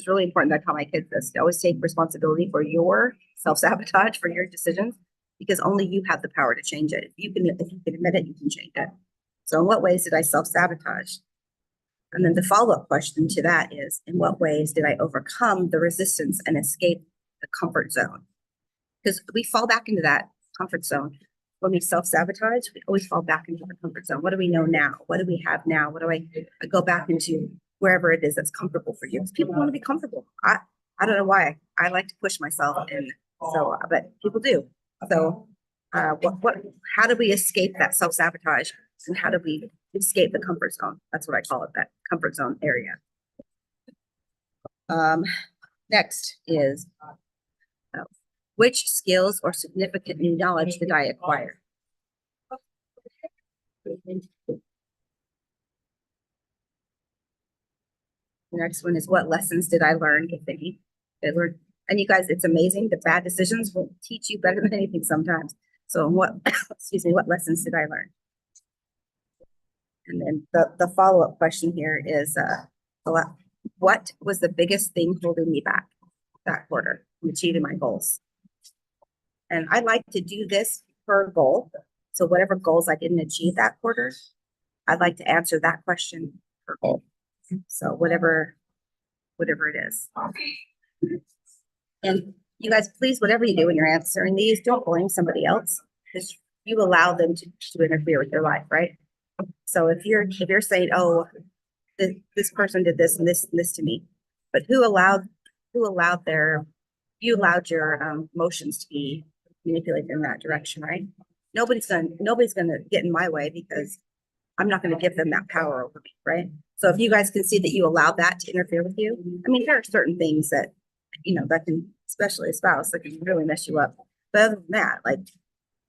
really important that I taught my kids this, to always take responsibility for your self-sabotage, for your decisions, because only you have the power to change it. If you can admit it, you can change it. So in what ways did I self-sabotage? And then the follow-up question to that is, in what ways did I overcome the resistance and escape the comfort zone? Because we fall back into that comfort zone. When we self-sabotage, we always fall back into the comfort zone. What do we know now? What do we have now? What do I go back into wherever it is that's comfortable for you? Because people want to be comfortable. I don't know why. I like to push myself, and so, but people do. So how do we escape that self-sabotage, and how do we escape the comfort zone? That's what I call it, that comfort zone area. Next is which skills or significant new knowledge did I acquire? The next one is, what lessons did I learn, if any? And you guys, it's amazing. The bad decisions will teach you better than anything sometimes. So what, excuse me, what lessons did I learn? And then the follow-up question here is, what was the biggest thing holding me back that quarter from achieving my goals? And I like to do this per goal. So whatever goals I didn't achieve that quarter, I'd like to answer that question per goal. So whatever it is. And you guys, please, whatever you do when you're answering these, don't blame somebody else, because you allow them to interfere with your life, right? So if you're saying, oh, this person did this and this to me, but you allowed your emotions to be manipulated in that direction, right? Nobody's gonna get in my way, because I'm not gonna give them that power over me, right? So if you guys can see that you allowed that to interfere with you, I mean, there are certain things that, that can, especially a spouse, that can really mess you up. But other than that, like,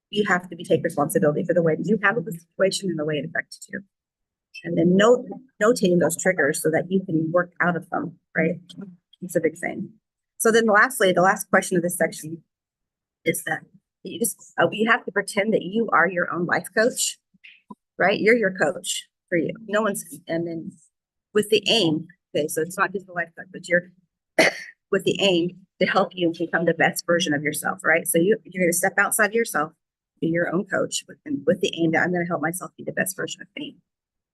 you have to take responsibility for the way that you handle the situation and the way it affected you. And then notating those triggers so that you can work out of them, right? It's a big thing. So then lastly, the last question of this section is that you have to pretend that you are your own life coach, right? You're your coach for you. No one's, and then with the aim, okay, so it's not just the life coach, but you're with the aim to help you become the best version of yourself, right? So you're going to step outside of yourself, be your own coach, with the aim that I'm going to help myself be the best version of me.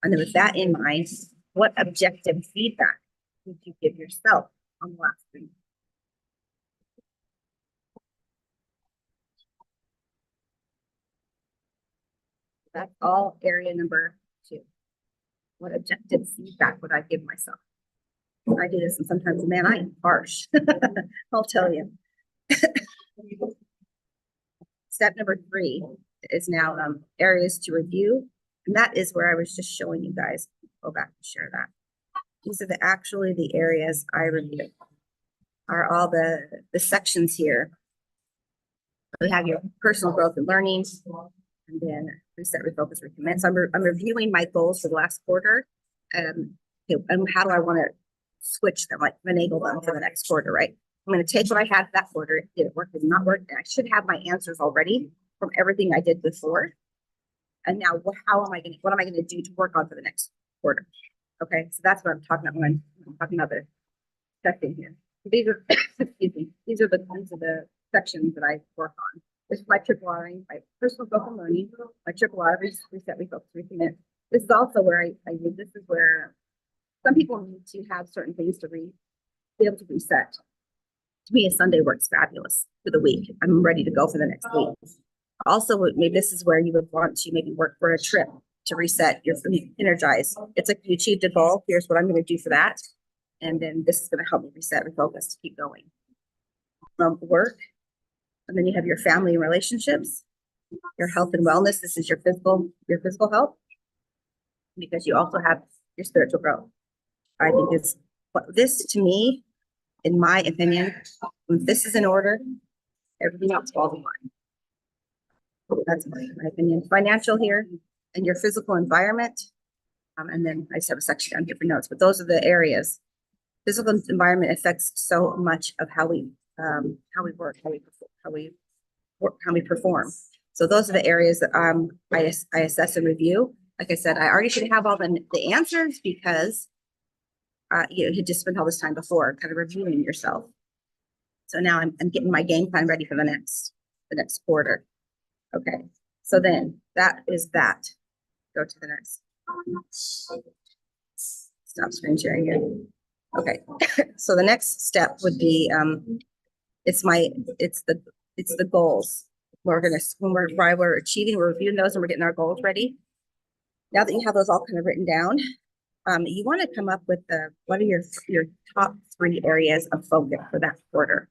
And then with that in mind, what objective feedback would you give yourself on the last thing? That's all area number 2. What objective feedback would I give myself? I do this, and sometimes, man, I am harsh. I'll tell you. Step number 3 is now areas to review. And that is where I was just showing you guys. Go back and share that. These are the areas I review. Are all the sections here. We have your personal growth and learning, and then reset, refocus, recommence. I'm reviewing my goals for the last quarter, and how do I want to switch them, like finagle them for the next quarter, right? I'm going to take what I had that quarter. Did it work? Did it not work? And I should have my answers already from everything I did before. And now, what am I going to do to work on for the next quarter? Okay, so that's what I'm talking about when I'm talking about the section here. These are, excuse me, these are the sections that I work on. This is my triple R, my personal growth and learning, my triple R, reset, refocus, recommit. This is also where I use. This is where some people need to have certain things to be able to reset. To me, a Sunday works fabulous for the week. I'm ready to go for the next week. Also, maybe this is where you would want to maybe work for a trip to reset your energize. It's like you achieved a goal. Here's what I'm going to do for that. And then this is going to help me reset and focus to keep going. Work. And then you have your family and relationships, your health and wellness. This is your physical health. Because you also have your spiritual growth. I think this to me, in my opinion, when this is in order, everything else falls in line. That's my opinion. Financial here, and your physical environment. And then I just have a section down here for notes, but those are the areas. Physical environment affects so much of how we work, how we perform. So those are the areas that I assess and review. Like I said, I already should have all the answers, because you had just spent all this time before kind of reviewing yourself. So now I'm getting my game plan ready for the next quarter. Okay, so then that is that. Go to the next. Stop screen sharing here. Okay, so the next step would be it's the goals. While we're achieving, we're reviewing those and we're getting our goals ready. Now that you have those all kind of written down, you want to come up with what are your top 3 areas of focus for that quarter.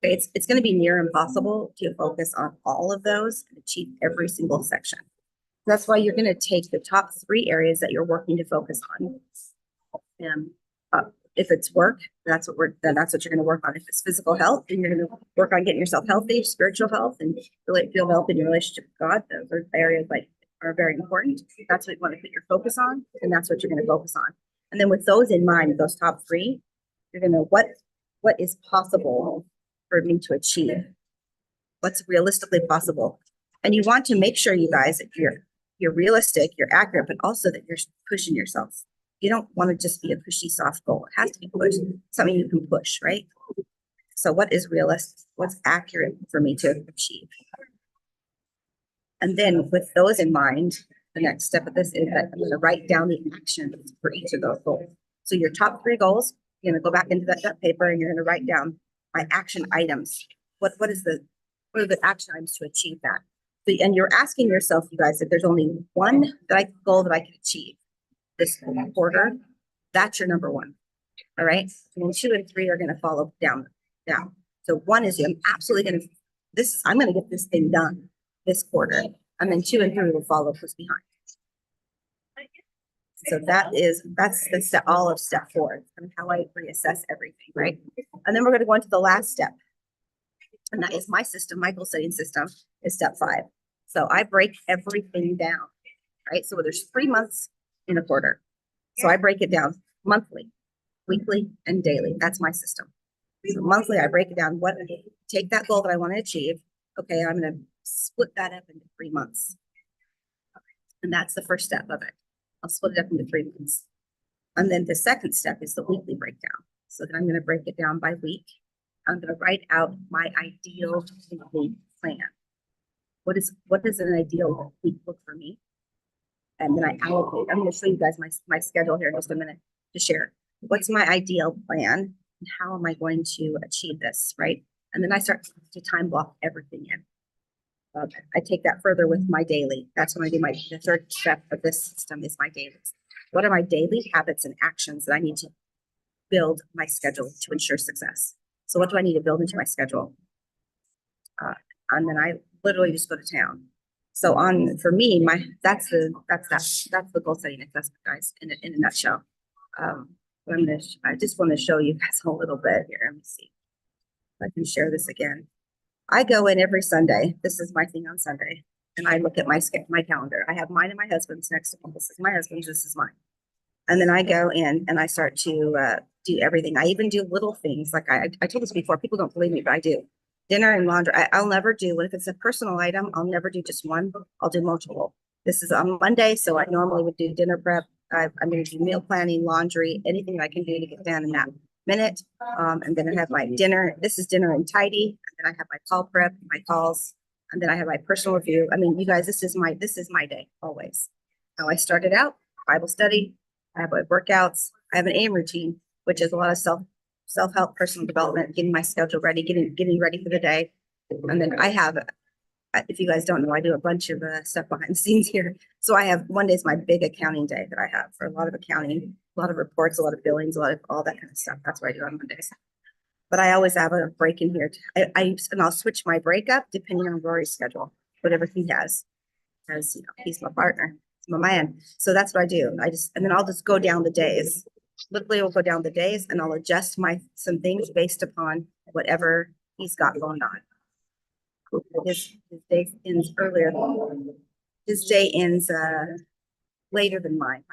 Okay, it's going to be near impossible to focus on all of those and achieve every single section. That's why you're going to take the top 3 areas that you're working to focus on. And if it's work, that's what you're going to work on. If it's physical health, then you're going to work on getting yourself healthy, spiritual health, and feel healthy in your relationship with God. Those are areas are very important. That's what you want to put your focus on, and that's what you're going to focus on. And then with those in mind, those top 3, you're going to what is possible for me to achieve? What's realistically possible? And you want to make sure, you guys, that you're realistic, you're accurate, but also that you're pushing yourself. You don't want to just be a pushy soft goal. It has to be pushed, something you can push, right? So what is realistic? What's accurate for me to achieve? And then with those in mind, the next step of this is that I'm going to write down the actions for each of those goals. So your top 3 goals, you're going to go back into that paper and you're going to write down my action items. What are the action items to achieve that? And you're asking yourself, you guys, if there's only one goal that I can achieve this quarter, that's your number 1. All right. And then 2 and 3 are going to follow down. So 1 is I'm absolutely going to, I'm going to get this thing done this quarter. And then 2 and 3 will follow close behind. So that's all of step 4, and how I reassess everything, right? And then we're going to go into the last step. And that is my system, my goal setting system is step 5. So I break everything down, right? So there's 3 months in a quarter. So I break it down monthly, weekly, and daily. That's my system. So monthly, I break it down. Take that goal that I want to achieve. Okay, I'm going to split that up into 3 months. And that's the first step of it. I'll split it up into 3 months. And then the second step is the weekly breakdown. So then I'm going to break it down by week. I'm going to write out my ideal weekly plan. What does an ideal week look for me? And then I allocate. I'm going to show you guys my schedule here in just a minute to share. What's my ideal plan? And how am I going to achieve this, right? And then I start to time block everything in. I take that further with my daily. That's when I do the third step of this system is my dailies. What are my daily habits and actions that I need to build my schedule to ensure success? So what do I need to build into my schedule? And then I literally just go to town. So for me, that's the goal setting assessment, guys, in a nutshell. I just want to show you guys a little bit here. Let me see if I can share this again. I go in every Sunday. This is my thing on Sunday. And I look at my calendar. I have mine and my husband's next to me. This is my husband's, this is mine. And then I go in and I start to do everything. I even do little things. Like I told this before, people don't believe me, but I do. Dinner and laundry. I'll never do, if it's a personal item, I'll never do just one. I'll do multiple. This is on Monday, so I normally would do dinner prep. I'm going to do meal planning, laundry, anything I can do to get done in that minute. And then I have my dinner. This is dinner and tidy. And then I have my call prep, my calls, and then I have my personal review. I mean, you guys, this is my day always. How I started out, Bible study. I have my workouts. I have an AM routine, which is a lot of self-help, personal development, getting my schedule ready, getting ready for the day. And then I have, if you guys don't know, I do a bunch of stuff behind the scenes here. So I have one day is my big accounting day that I have for a lot of accounting, a lot of reports, a lot of billings, a lot of all that kind of stuff. That's what I do on Mondays. But I always have a break in here. And I'll switch my break up depending on Rory's schedule, whatever he has, because he's my partner, he's my man. So that's what I do. And then I'll just go down the days. Literally, we'll go down the days, and I'll adjust some things based upon whatever he's got going on. His day ends earlier. His day ends later than mine.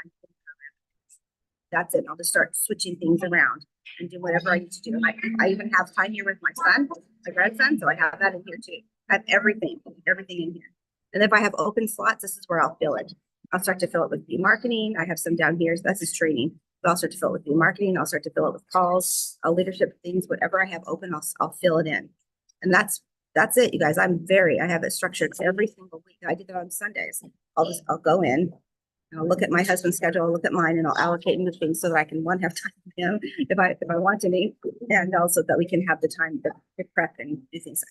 That's it. I'll just start switching things around and do whatever I need to do. I even have time here with my son, my grandson, so I have that in here too. I have everything in here. And if I have open slots, this is where I'll fill it. I'll start to fill it with marketing. I have some down here. So that's his training. but I'll start to fill it with the marketing. I'll start to fill it with calls, leadership things, whatever I have open, I'll fill it in. And that's it, you guys. I have it structured every single week. I did it on Sundays. I'll go in and I'll look at my husband's schedule, I'll look at mine, and I'll allocate new things so that I can have time with him if I want to meet, and also that we can have the time to prep and do things.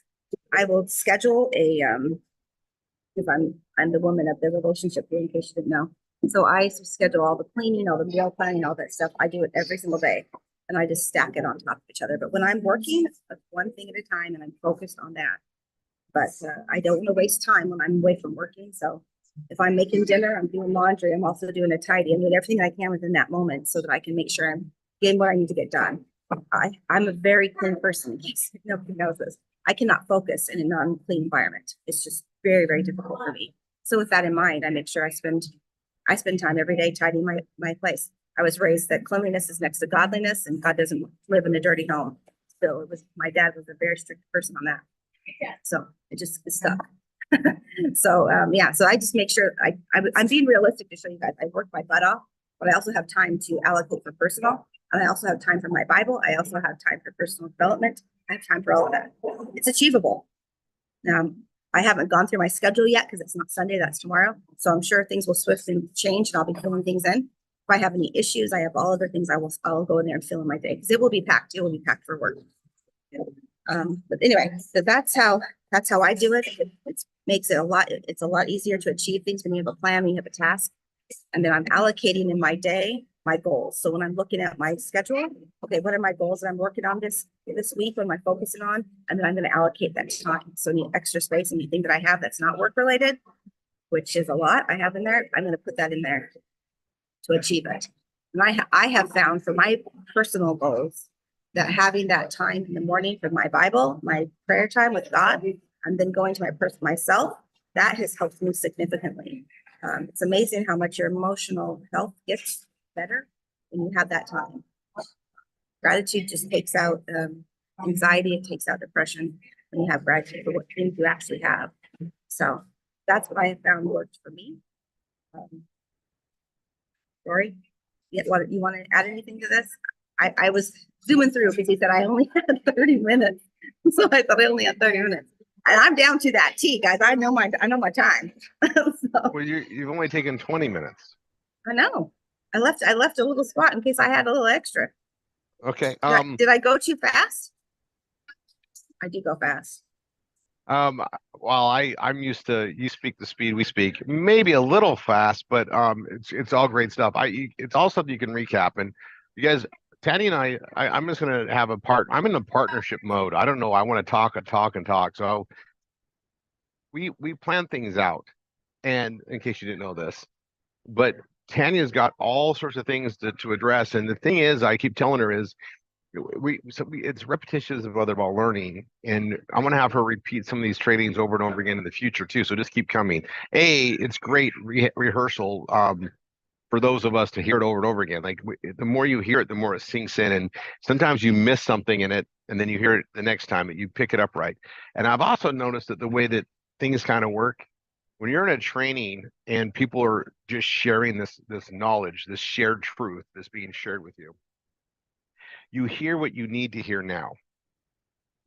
I will schedule because I'm the woman of the relationship here, in case you didn't know. So I schedule all the cleaning, all the meal planning, all that stuff. I do it every single day, and I just stack it on top of each other. But when I'm working, it's one thing at a time, and I'm focused on that. But I don't want to waste time when I'm away from working. So if I'm making dinner, I'm doing laundry, I'm also doing a tidy. I'm doing everything I can within that moment so that I can make sure I'm getting what I need to get done. I'm a very clean person, in case nobody knows this. I cannot focus in a non-clean environment. It's just very, very difficult for me. So with that in mind, I make sure I spend time every day tidying my place. I was raised that cleanliness is next to godliness, and God doesn't live in a dirty home. So my dad was a very strict person on that. So it just stuck. So so I just make sure I'm being realistic to show you guys I work my butt off, but I also have time to allocate for personal, and I also have time for my Bible. I also have time for personal development. I have time for all of that. It's achievable. I haven't gone through my schedule yet because it's not Sunday, that's tomorrow. So I'm sure things will swiftly change, and I'll be filling things in. If I have any issues, I have all other things I'll go in there and fill in my day, because it will be packed. It will be packed for work. But anyway, so that's how I do it. It makes it it's a lot easier to achieve things when you have a plan, when you have a task. And then I'm allocating in my day my goals. So when I'm looking at my schedule, okay, what are my goals that I'm working on this week? What am I focusing on? And then I'm going to allocate that time. So any extra space, anything that I have that's not work related, which is a lot I have in there, I'm going to put that in there to achieve it. And I have found for my personal goals that having that time in the morning for my Bible, my prayer time with God, and then going to myself, that has helped me significantly. It's amazing how much your emotional health gets better when you have that time. Gratitude just takes out anxiety, it takes out depression when you have gratitude for what things you actually have. So that's what I have found worked for me. Rory, you want to add anything to this? I was zooming through because he said I only had 30 minutes. So I thought I only had 30 minutes. And I'm down to that T, guys. I know my time. So, Well, you've only taken 20 minutes. I know. I left a little spot in case I had a little extra. Okay. Did I go too fast? I do go fast. Well, I'm used to, you speak the speed we speak, maybe a little fast, but it's all great stuff. It's all stuff you can recap. And you guys, Tanya and I'm just gonna have I'm in a partnership mode. I don't know. I want to talk and talk and talk. So we plan things out. And in case you didn't know this, but Tanya's got all sorts of things to address. And the thing is, I keep telling her is it's repetitions of other about learning. And I'm going to have her repeat some of these trainings over and over again in the future too. So just keep coming. It's great rehearsal for those of us to hear it over and over again. Like the more you hear it, the more it sinks in. And sometimes you miss something in it, and then you hear it the next time that you pick it up right. And I've also noticed that the way that things kind of work, when you're in a training and people are just sharing this knowledge, this shared truth that's being shared with you, you hear what you need to hear now.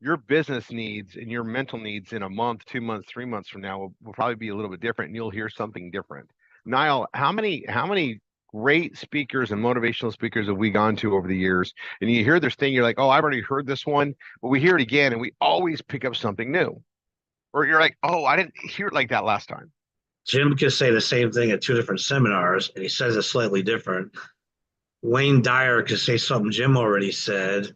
Your business needs and your mental needs in a month, 2 months, 3 months from now will probably be a little bit different, and you'll hear something different. Niall, how many great speakers and motivational speakers have we gone to over the years? And you hear this thing, you're like, oh, I've already heard this one, but we hear it again, and we always pick up something new. Or you're like, oh, I didn't hear it like that last time. Jim could say the same thing at 2 different seminars, and he says it slightly different. Wayne Dyer could say something Jim already said,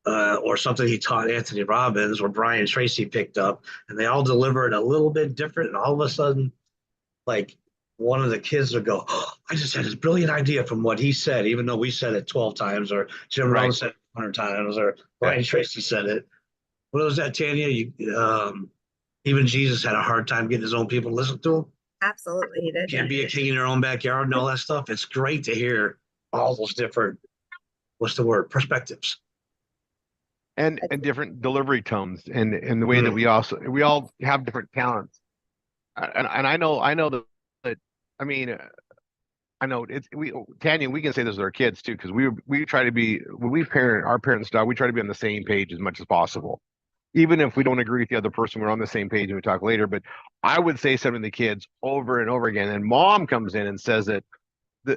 or something he taught Anthony Robbins, or Brian Tracy picked up, and they all deliver it a little bit different. And all of a sudden, like one of the kids would go, oh, I just had this brilliant idea from what he said, even though we said it 12 times, or Jim Robbins said it 100 times, or Brian Tracy said it. What was that, Tanya? Even Jesus had a hard time getting his own people to listen to him. Absolutely, he did. Can't be a king in your own backyard and all that stuff. It's great to hear all those different, perspectives. And different delivery tones, and the way that we all have different talents. And I know that, I mean, I know Tanya, we can say this with our kids too, because we try to be when we parent our parents stuff, we try to be on the same page as much as possible. Even if we don't agree with the other person, we're on the same page and we talk later. But I would say something to the kids over and over again, and mom comes in and says it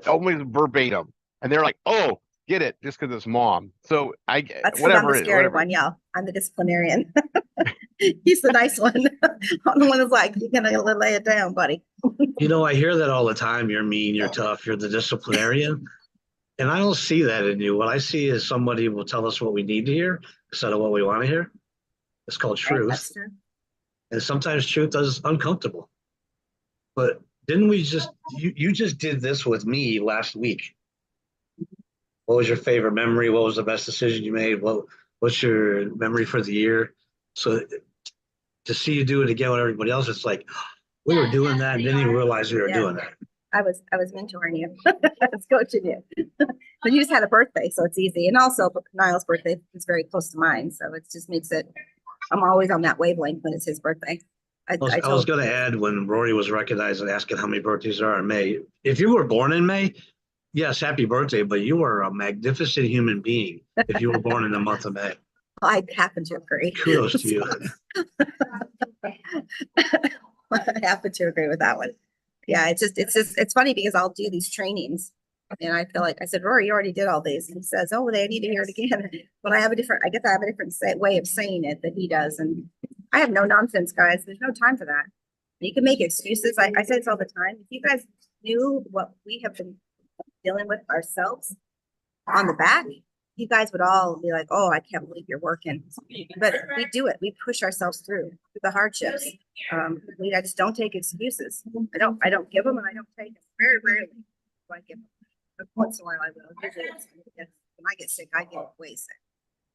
almost verbatim, and they're like, "Oh, get it," just because it's mom. So That's because I'm whatever the it is, scary whatever. one, y'all. I'm the disciplinarian. He's the nice one. I'm the one that's like, you're gonna lay it down, buddy. You know, I hear that all the time. You're mean, you're tough, you're the disciplinarian. And I don't see that in you. What I see is somebody who will tell us what we need to hear instead of what we want to hear. It's called Right, truth. that's true. And sometimes truth is uncomfortable. But didn't we just, you just did this with me last week. What was your favorite memory? What was the best decision you made? What's your memory for the year? So to see you do it again with everybody else, it's like, we were doing that and didn't even realize we were Yeah. doing that. I was mentoring you. I was coaching you. But you just had a birthday, so it's easy. And also Niall's birthday is very close to mine. So it just makes it, I'm always on that wavelength when it's his birthday. I I was going to add when Rory was recognized and asking how many birthdays there are in May. If you were born in May, yes, happy birthday, but you are a magnificent human being if you were born in the month of May. I happen to agree. Kudos to you. I happen to agree with that one. Yeah, it's funny because I'll do these trainings and I feel like I said, Rory, you already did all these. And he says, oh, they need to hear it again. But I guess I have a different way of saying it that he does. And I have no nonsense, guys. There's no time for that. You can make excuses. I say this all the time. If you guys knew what we have been dealing with ourselves on the back, you guys would all be like, oh, I can't believe you're working. But we do it. We push ourselves through the hardships. I just don't take excuses. I don't give them and I don't take them. Very rarely do I give them. But once in a while I will. Usually when I get sick, I get way sick.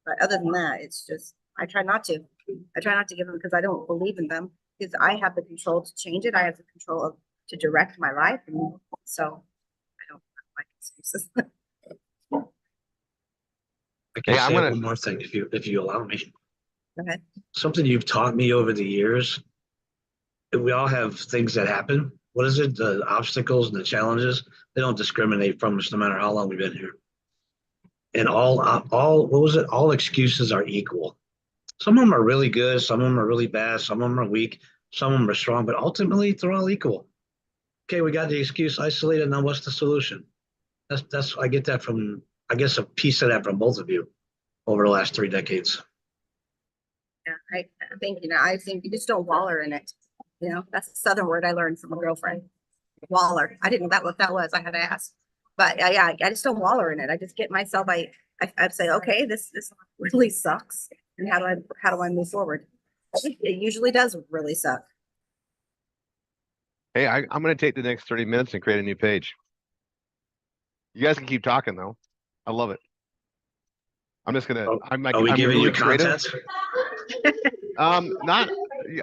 But other than that, it's just, I try not to. I try not to give them because I don't believe in them. Because I have the control to change it. I have the control to direct my life. And so I don't like excuses. I can Yeah, I'm say gonna- one more thing if you allow me. Go ahead. Something you've taught me over the years. We all have things that happen. What is it? The obstacles and the challenges, they don't discriminate from us no matter how long we've been here. And all what was it? All excuses are equal. Some of them are really good, some of them are really bad, some of them are weak, some of them are strong, but ultimately they're all equal. Okay, we got the excuse isolated. Now what's the solution? That's I get that from, I guess, a piece of that from both of you over the last 3 decades. Yeah, I think, I think you just don't waller in it. That's a Southern word I learned from a girlfriend. Waller. I didn't know what that was. I had to ask. But yeah, I just don't waller in it. I just get myself, I'd say, okay, this really sucks. And how do I move forward? It usually does really suck. Hey, I'm going to take the next 30 minutes and create a new page. You guys can keep talking though. I love it. I'm just gonna. I'm Are we I'm giving really you creative. content? Not.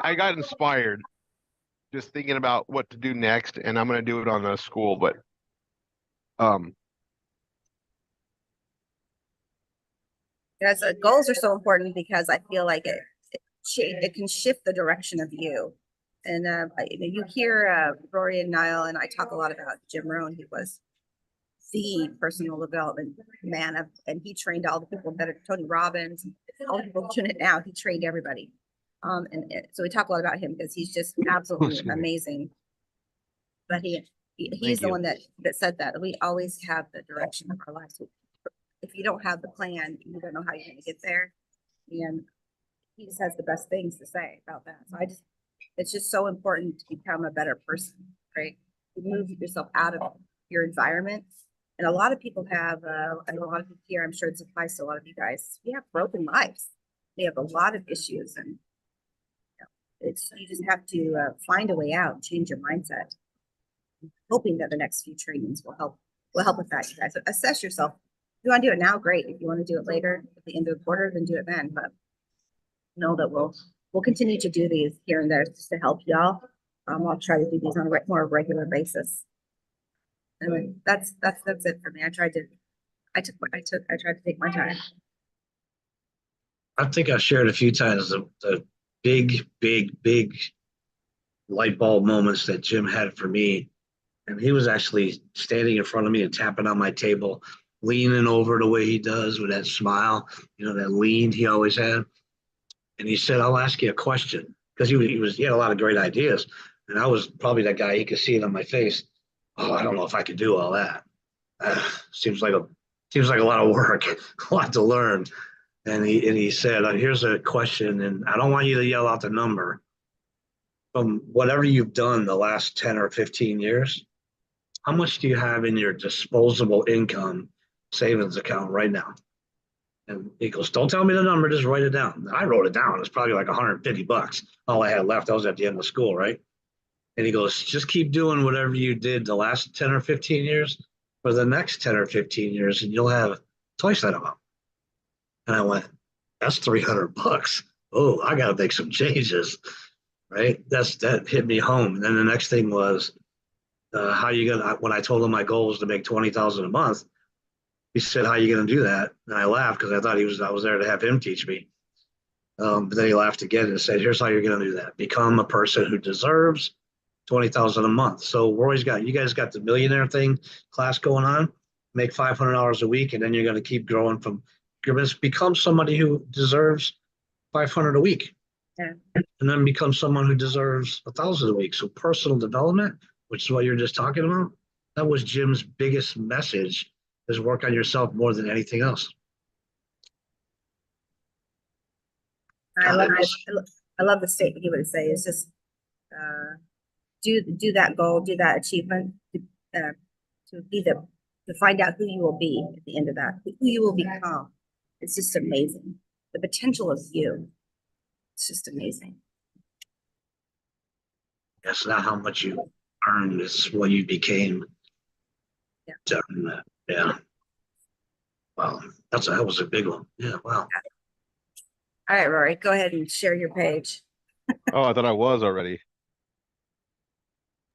I got inspired just thinking about what to do next, and I'm gonna do it on the school. But Yes, goals are so important because I feel like it can shift the direction of you. And you hear Rory and Niall and I talk a lot about Jim Rohn. He was the personal development man and he trained all the people that are Tony Robbins, all the people doing it now. He trained everybody. So we talk a lot about him because he's just absolutely amazing. But he's the one that said that we always have the direction of our lives. If you don't have the plan, you don't know how you're going to get there. And he just has the best things to say about that. So it's just so important to become a better person, right? You move yourself out of your environment. And a lot of people have, and a lot of people here, I'm sure this applies to a lot of you guys, we have broken lives. They have a lot of issues and you just have to find a way out, change your mindset. I'm hoping that the next few trainings will help with that, you guys. So assess yourself. If you want to do it now, great. If you want to do it later at the end of the quarter, then do it then. But know that we'll continue to do these here and there just to help y'all. I'll try to do these on a more regular basis. Anyway, that's it for me. I tried to take my time. I think I've shared a few times the big light bulb moments that Jim had for me And he was actually standing in front of me and tapping on my table, leaning over the way he does with that smile, that lean he always had. And he said, "I'll ask you a question," because he had a lot of great ideas, and I was probably that guy. He could see it on my face. Oh, I don't know if I could do all that. Seems like a lot of work, a lot to learn. And he said, "Here's a question, and I don't want you to yell out the number. From whatever you've done the last 10 or 15 years, how much do you have in your disposable income savings account right now?" And he goes, "Don't tell me the number, just write it down." And I wrote it down. It's probably like $150. All I had left. I was at the end of school, right? And he goes, "Just keep doing whatever you did the last 10 or 15 years for the next 10 or 15 years, and you'll have twice that amount." And I went, "That's $300. Oh, I got to make some changes, right?" That hit me home. And then the next thing was, how you gonna? When I told him my goal was to make 20,000 a month, he said, "How you gonna do that?" And I laughed because I thought I was there to have him teach me. But then he laughed again and said, "Here's how you're gonna do that: become a person who deserves 20,000 a month." So you guys got the millionaire thing class going on. Make $500 a week, and then you're gonna keep growing from. You're gonna become somebody who deserves 500 a week. Yeah. And then become someone who deserves 1,000 a week. So personal development, which is what you're just talking about, that was Jim's biggest message: is work on yourself more than anything else. I love the statement he would say. It's just do that goal, do that achievement, uh, to find out who you will be at the end of that, who you will become. It's just amazing. The potential of you. It's just amazing. It's not how much you earned, it's what you became. Yeah. To earn that. Yeah. Wow. That was a big one. Yeah. Wow. All right, Rory, go ahead and share your page. Oh, I thought I was already.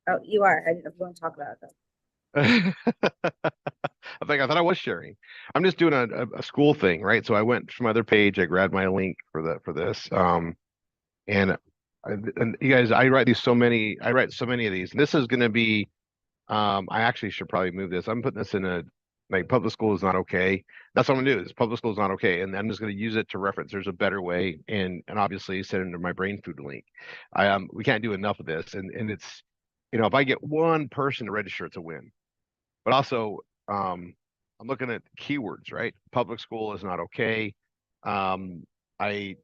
Oh, you are. I didn't want to talk about it though. I thought I was sharing. I'm just doing a school thing, right? So I went from my other page, I grabbed my link for this. And and you guys, I write so many of these. And this is gonna be I actually should probably move this. I'm putting this in a like public school is not okay. That's what I'm gonna do. Is public school is not okay, and I'm just gonna use it to reference. There's a better way, and obviously set into my brain food link. We can't do enough of this, and it's if I get one person to register, it's a win. But also, I'm looking at keywords, right? Public school is not okay. I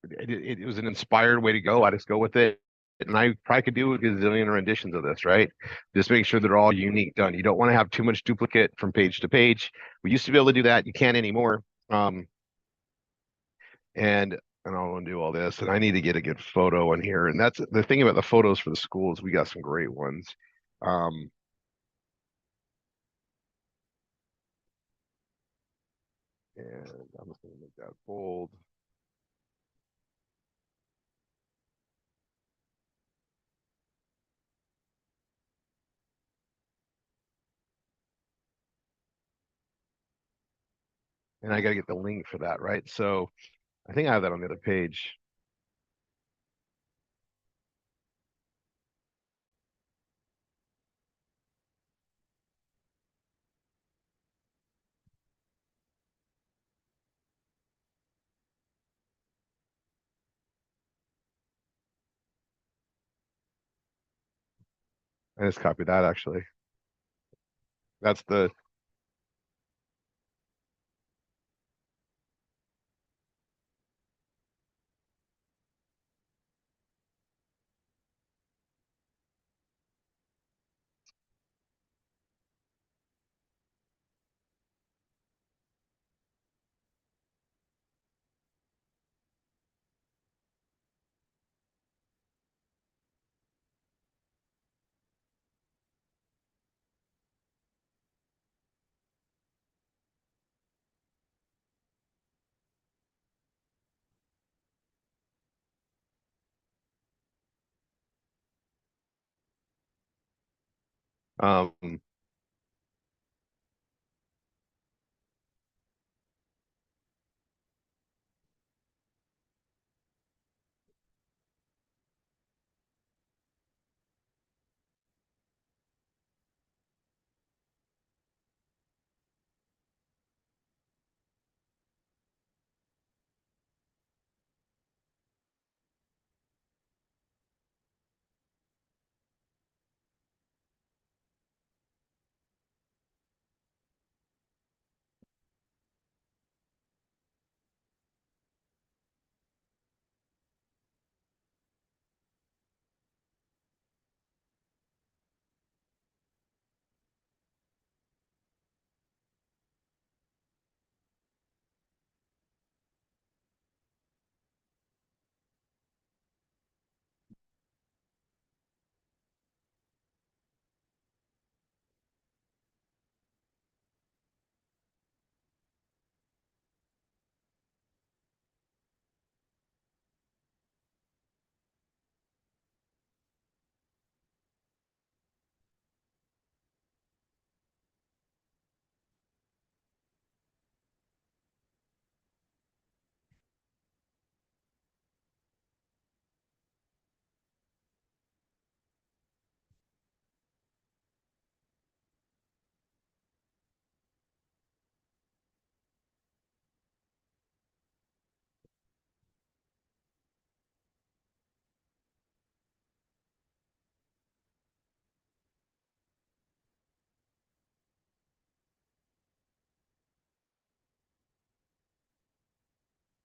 it was an inspired way to go. I just go with it. And I probably could do a gazillion renditions of this, right? Just make sure they're all unique done. You don't want to have too much duplicate from page to page. We used to be able to do that. You can't anymore. And I want to do all this. And I need to get a good photo in here. And that's the thing about the photos for the schools. We got some great ones. Um, and I'm just going to make that bold. And I got to get the link for that, right? So I think I have that on the other page. I just copied that actually. That's the um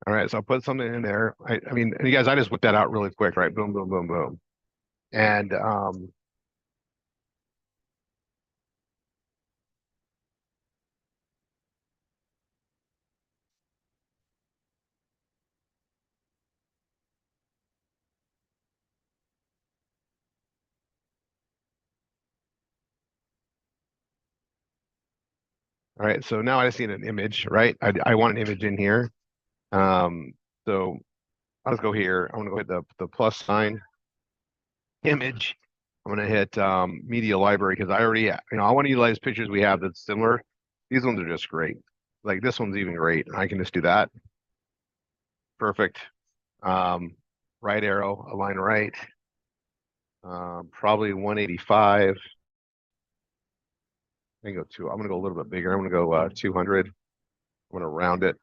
All right, so I'll put something in there. I mean, and you guys, I just whipped that out really quick, right? Boom, boom, boom, boom. And all right, so now I just need an image, right? I want an image in here. So I'll just go here. I'm gonna go hit the plus sign, image. I'm gonna hit media library because I already, I want to utilize pictures we have that's similar. These ones are just great. Like this one's even great. I can just do that. Perfect. Right arrow, align right. Probably 185. I'm gonna go a little bit bigger. I'm gonna go 200. I'm gonna round it.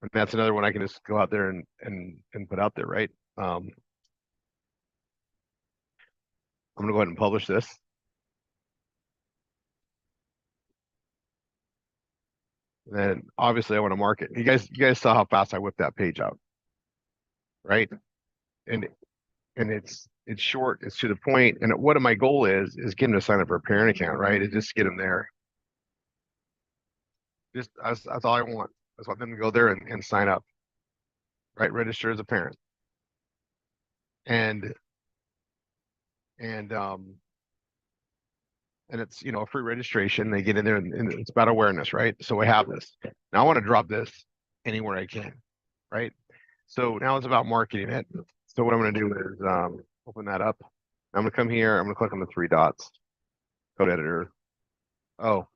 And that's another one I can just go out there and put out there, right? I'm gonna go ahead and publish this. And then obviously I want to mark it. You guys saw how fast I whipped that page out, right? And it's short, it's to the point. And what my goal is get them to sign up for a parent account, right? Is just get them there. Just that's all I want. I just want them to go there and sign up, right? Register as a parent. And and um and it's a free registration. They get in there and it's about awareness, right? So I have this. Now I want to drop this anywhere I can, right? So now it's about marketing it. So what I'm going to do is open that up. I'm going to come here. I'm going to click on the three dots, code editor. Oh,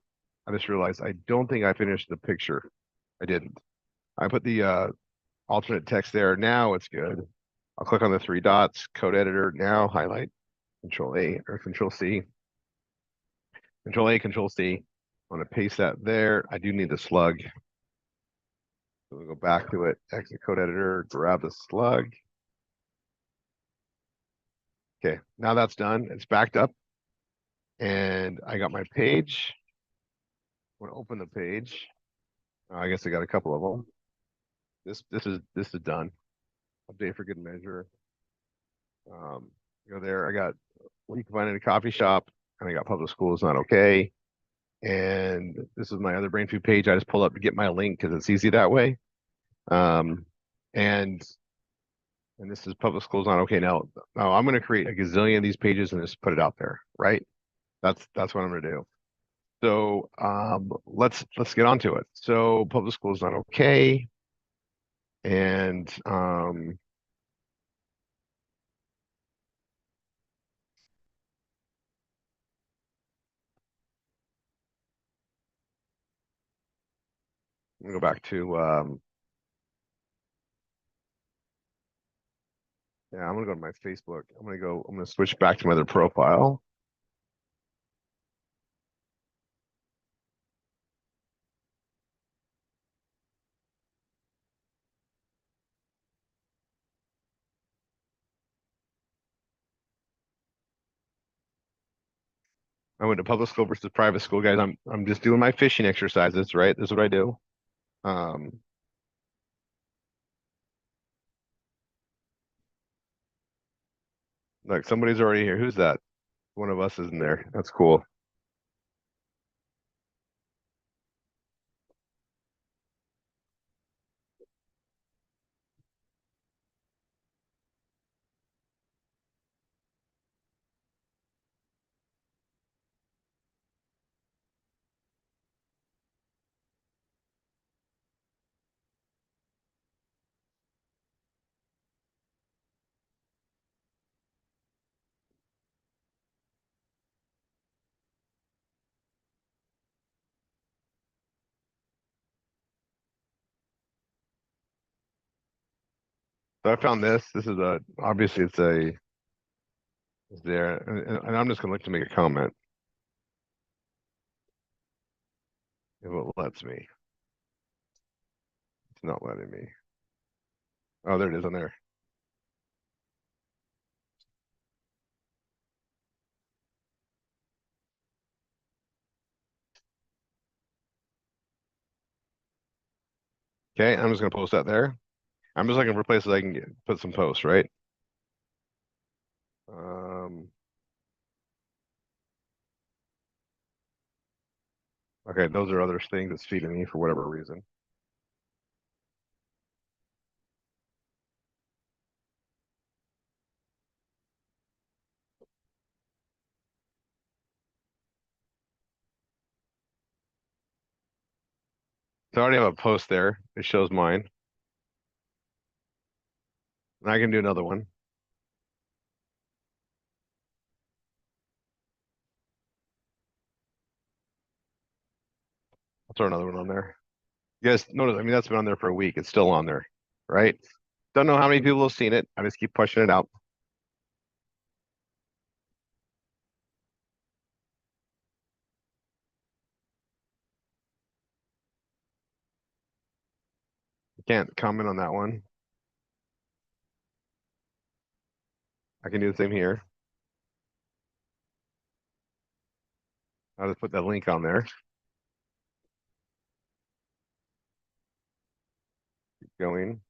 I just realized I don't think I finished the picture. I didn't. I put the alternate text there. Now it's good. I'll click on the three dots, code editor. Now highlight, Control A or Control C. Control A, Control C. I'm going to paste that there. I do need the slug. So we'll go back to it, exit code editor, grab the slug. Okay, now that's done. It's backed up. And I got my page. I'm gonna open the page. I guess I got a couple of them. This is done. Update for good measure. Go there. I got what you can find in a coffee shop, and I got public school is not okay. And this is my other brain food page. I just pull up to get my link because it's easy that way. And this is public school is not okay. Now I'm going to create a gazillion of these pages and just put it out there, right? That's what I'm going to do. So let's get onto it. So public school is not okay. And I'm gonna go back to yeah, I'm gonna go to my Facebook. I'm gonna switch back to my other profile. I went to public school versus private school, guys. I'm just doing my fishing exercises, right? This is what I do. Like somebody's already here. Who's that? One of us is in there. That's cool. So I found this. This is obviously it's there, and I'm just gonna look to make a comment if it lets me. It's not letting me. Oh, there it is on there. Okay, I'm just gonna post that there. I'm just looking for places I can put some posts, right? Okay, those are other things that's feeding me for whatever reason. So I already have a post there. It shows mine. And I can do another one. I'll throw another one on there. You guys notice, I mean, that's been on there for a week. It's still on there, right? Don't know how many people have seen it. I just keep pushing it out. Can't comment on that one. I can do the same here. I'll just put that link on there. Keep going.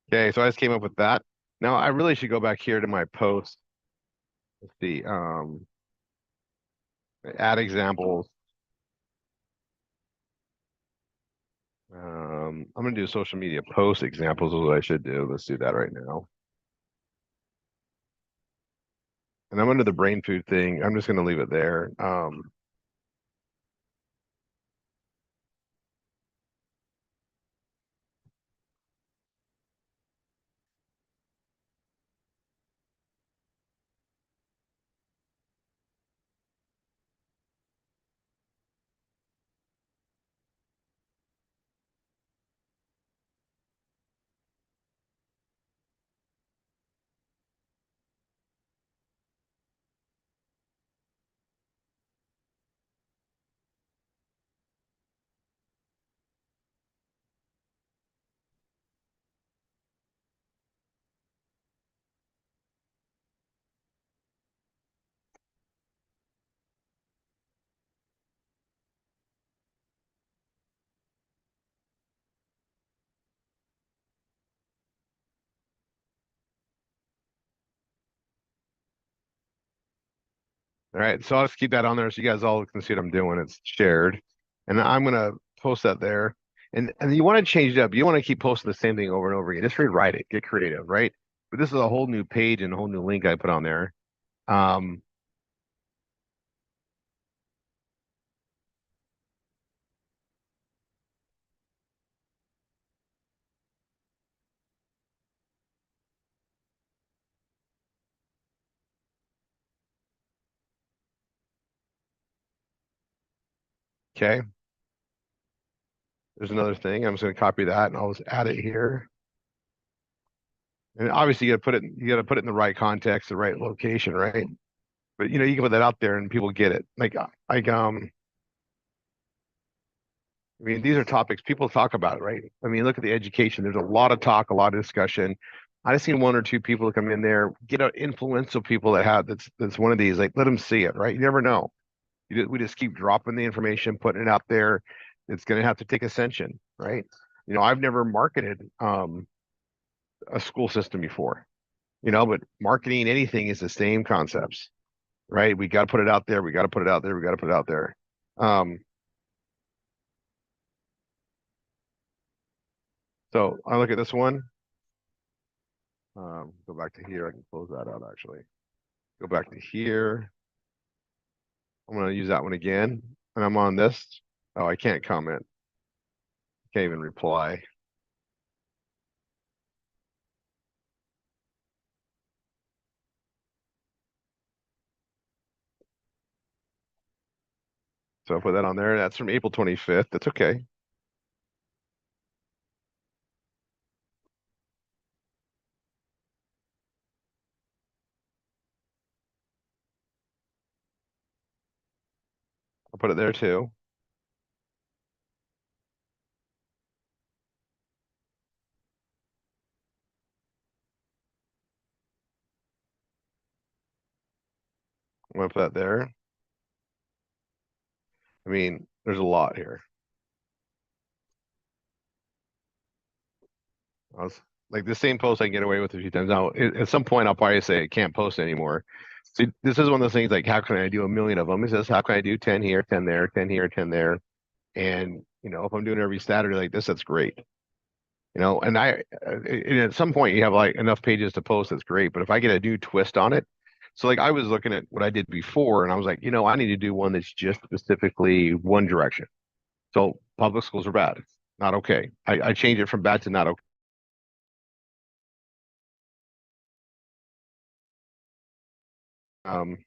Okay, so I just came up with that. Now I really should go back here to my post. Let's see. Add examples. I'm gonna do social media post examples is what I should do. Let's do that right now. And I'm under the brain food thing. I'm just gonna leave it there. All right, so I'll just keep that on there so you guys all can see what I'm doing. It's shared, and I'm gonna post that there. And you want to change it up. You want to keep posting the same thing over and over again. Just rewrite it. Get creative, right? But this is a whole new page and a whole new link I put on there. Um, okay. There's another thing. I'm just gonna copy that and I'll just add it here. And obviously you gotta put it in the right context, the right location, right? But you can put that out there and people get it. I mean, these are topics people talk about, right? I mean, look at the education. There's a lot of talk, a lot of discussion. I just seen one or two people come in there, get out influential people that have that's one of these. Like, let them see it, right? You never know. We just keep dropping the information, putting it out there. It's going to have to take ascension, right? I've never marketed a school system before, but marketing anything is the same concepts, right? We got to put it out there. We got to put it out there. We got to put it out there. So I look at this one. Go back to here. I can close that out actually. Go back to here. I'm going to use that one again. And I'm on this. Oh, I can't comment. Can't even reply. So I'll put that on there. That's from April 25th. That's okay. I'll put it there too. I'm gonna put that there. I mean, there's a lot here. I was like the same post I can get away with a few times. Now, at some point, I'll probably say I can't post anymore. See, this is one of those things like, how can I do a million of them? It says, how can I do 10 here, 10 there, 10 here, 10 there? And, if I'm doing it every Saturday like this, that's great. And and at some point you have like enough pages to post, that's great. But if I get a new twist on it, so like I was looking at what I did before and I was like, I need to do one that's just specifically one direction. So public schools are bad. Not okay. I changed it from bad to not okay. Um,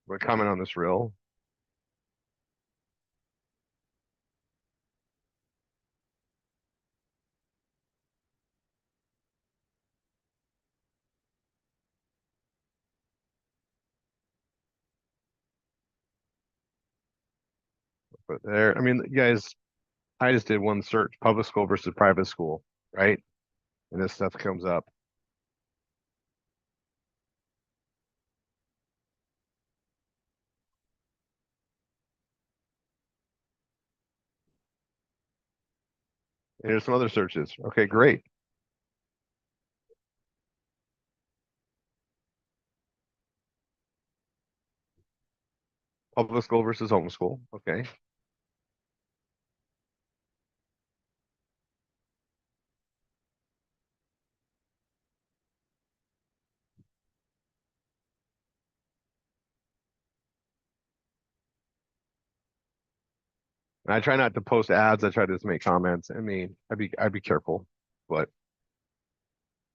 but comment on this reel. But there, I mean, you guys, I just did one search, public school versus private school, right? And this stuff comes up. Here's some other searches. Okay, great. Public school versus homeschool. Okay. And I try not to post ads. I try to just make comments. I mean, I'd be careful, but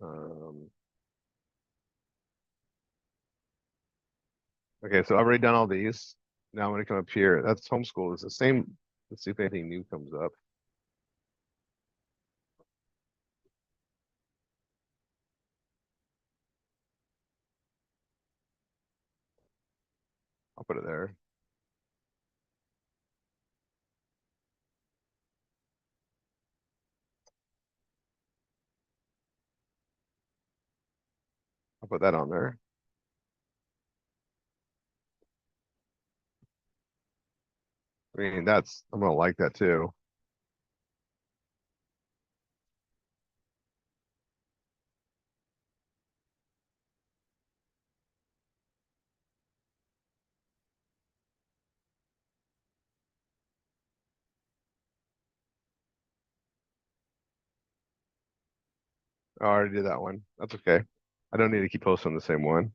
um, okay. So I've already done all these. Now I'm gonna come up here. That's homeschool. It's the same. Let's see if anything new comes up. I'll put it there. I'll put that on there. I mean, I'm gonna like that too. Oh, I already did that one. That's okay. I don't need to keep posting the same one.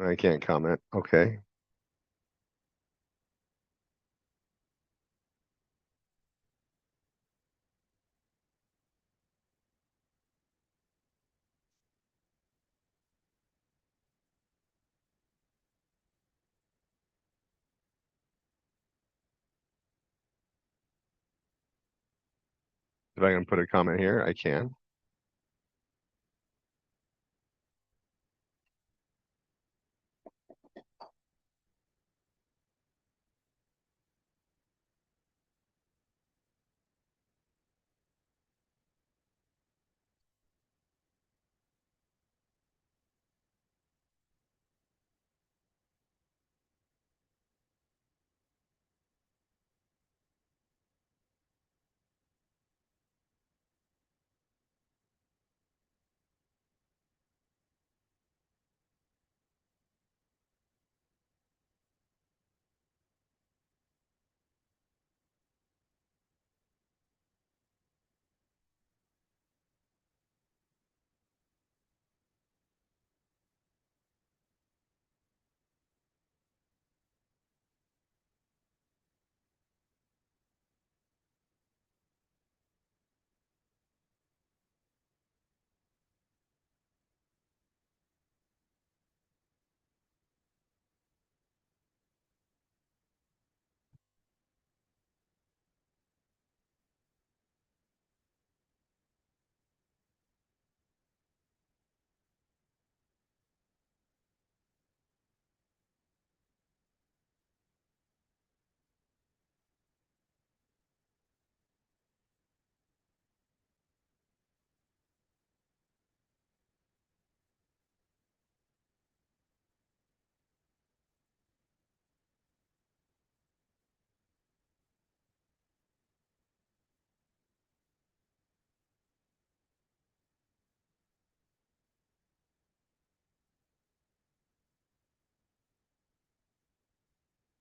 I can't comment. Okay. If I can put a comment here, I can.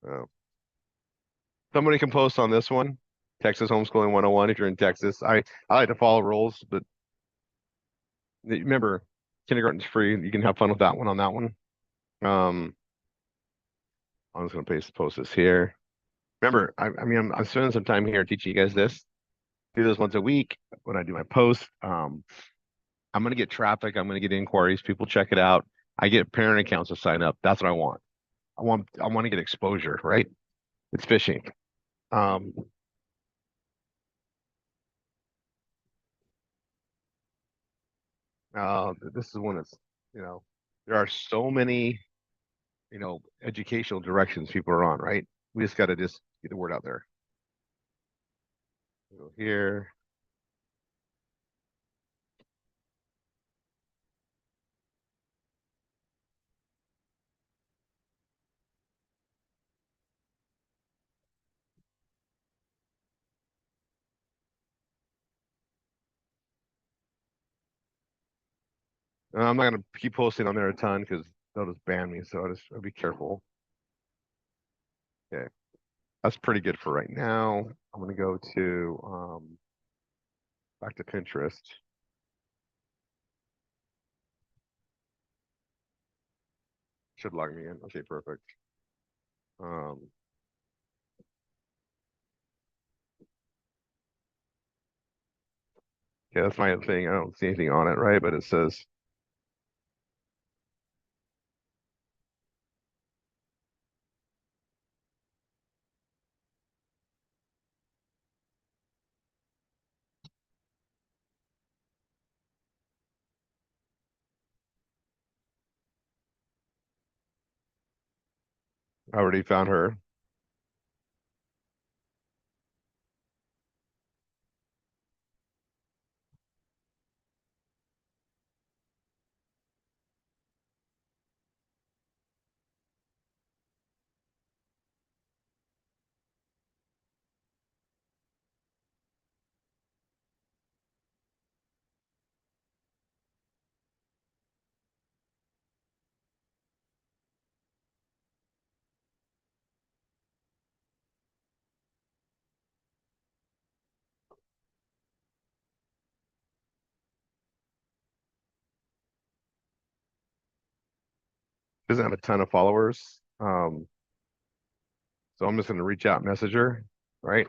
Oh. Somebody can post on this one. Texas Homeschooling 101 if you're in Texas. I like to follow rules, but remember, kindergarten's free. You can have fun with that one on that one. I'm just gonna post this here. Remember, I mean, I'm spending some time here teaching you guys this. Do this once a week when I do my post. I'm gonna get traffic. I'm gonna get inquiries. People check it out. I get parent accounts to sign up. That's what I want. I want to get exposure, right? It's fishing. Um, this is one that's, you know, there are so many, educational directions people are on, right? We just got to just get the word out there. Go here. I'm not gonna keep posting on there a ton because they'll just ban me. So I'll be careful. Okay, that's pretty good for right now. I'm gonna go to back to Pinterest. Should log me in. Okay, perfect. Um, yeah, that's my thing. I don't see anything on it, right? But it says I already found her. doesn't have a ton of followers. So I'm just gonna reach out, message her, right?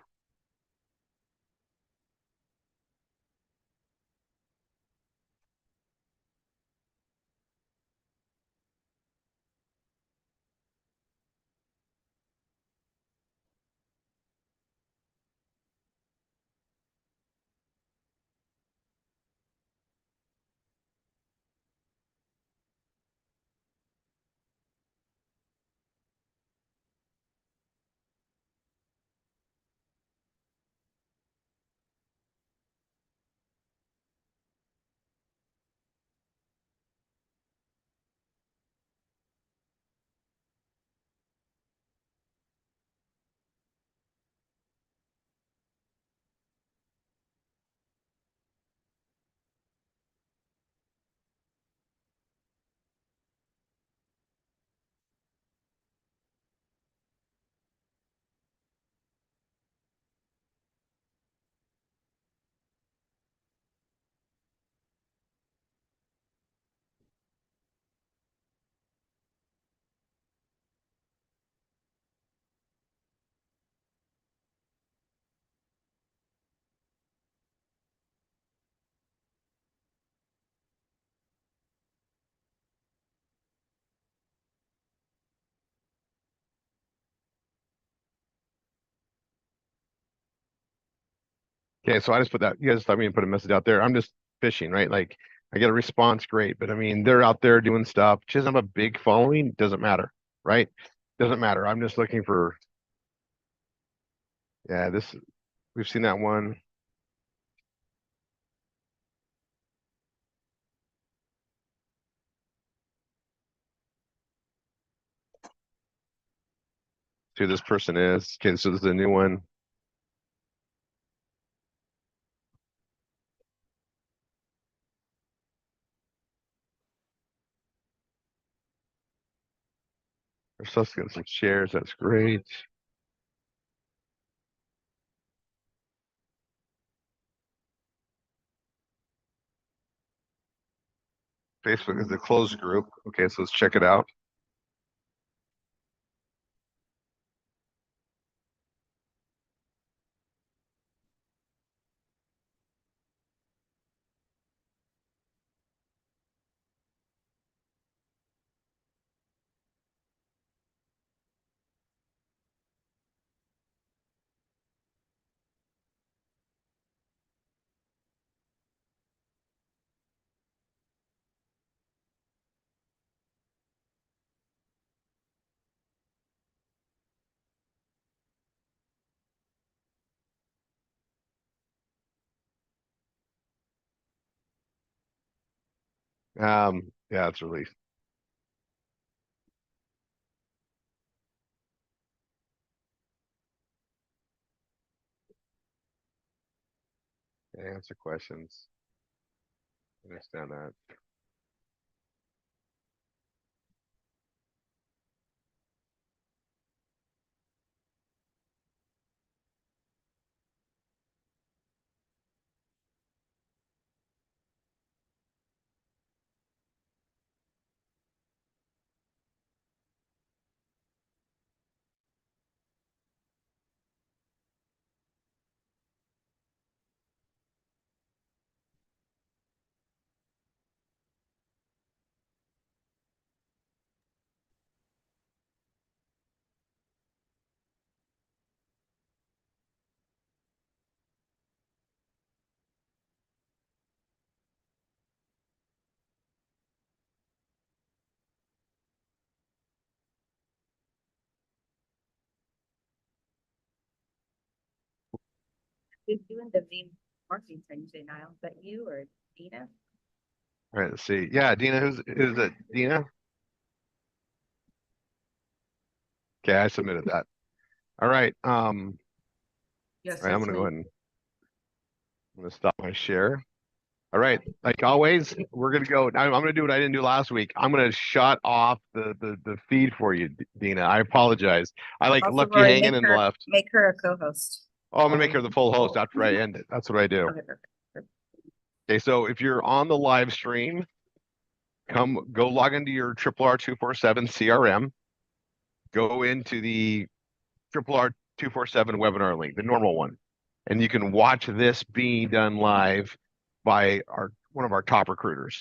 Okay, so I just put that. You guys thought me to put a message out there. I'm just fishing, right? Like I get a response, great, but I mean they're out there doing stuff. She doesn't have a big following, doesn't matter, right? Doesn't matter. I'm just looking for. Yeah, this we've seen that one. Who this person is. Okay, so this is a new one. Our stuff's getting some shares. That's great. Facebook is a closed group. Okay, so let's check it out. Yeah, it's released. Yeah, answer questions. Understand that. Who's doing the V marketing thing today, Niall? Is that you or Dina? All right, let's see. Yeah, Dina, who's is it? Dina? Okay, I submitted that. All right. Yes, All right, I'm that's gonna go me. ahead and I'm gonna stop my share. All right, like always, we're gonna go. I'm gonna do what I didn't do last week. I'm gonna shut off the feed for you, Dina. I apologize. I like Also, left you Rory, hanging and left. make her a co-host. Oh, I'm gonna make her the full host after I end it. That's what I do. Okay, perfect. Okay, so if you're on the live stream, go log into your RRR247 CRM, go into the RRR247 webinar link, the normal one, and you can watch this being done live by one of our top recruiters.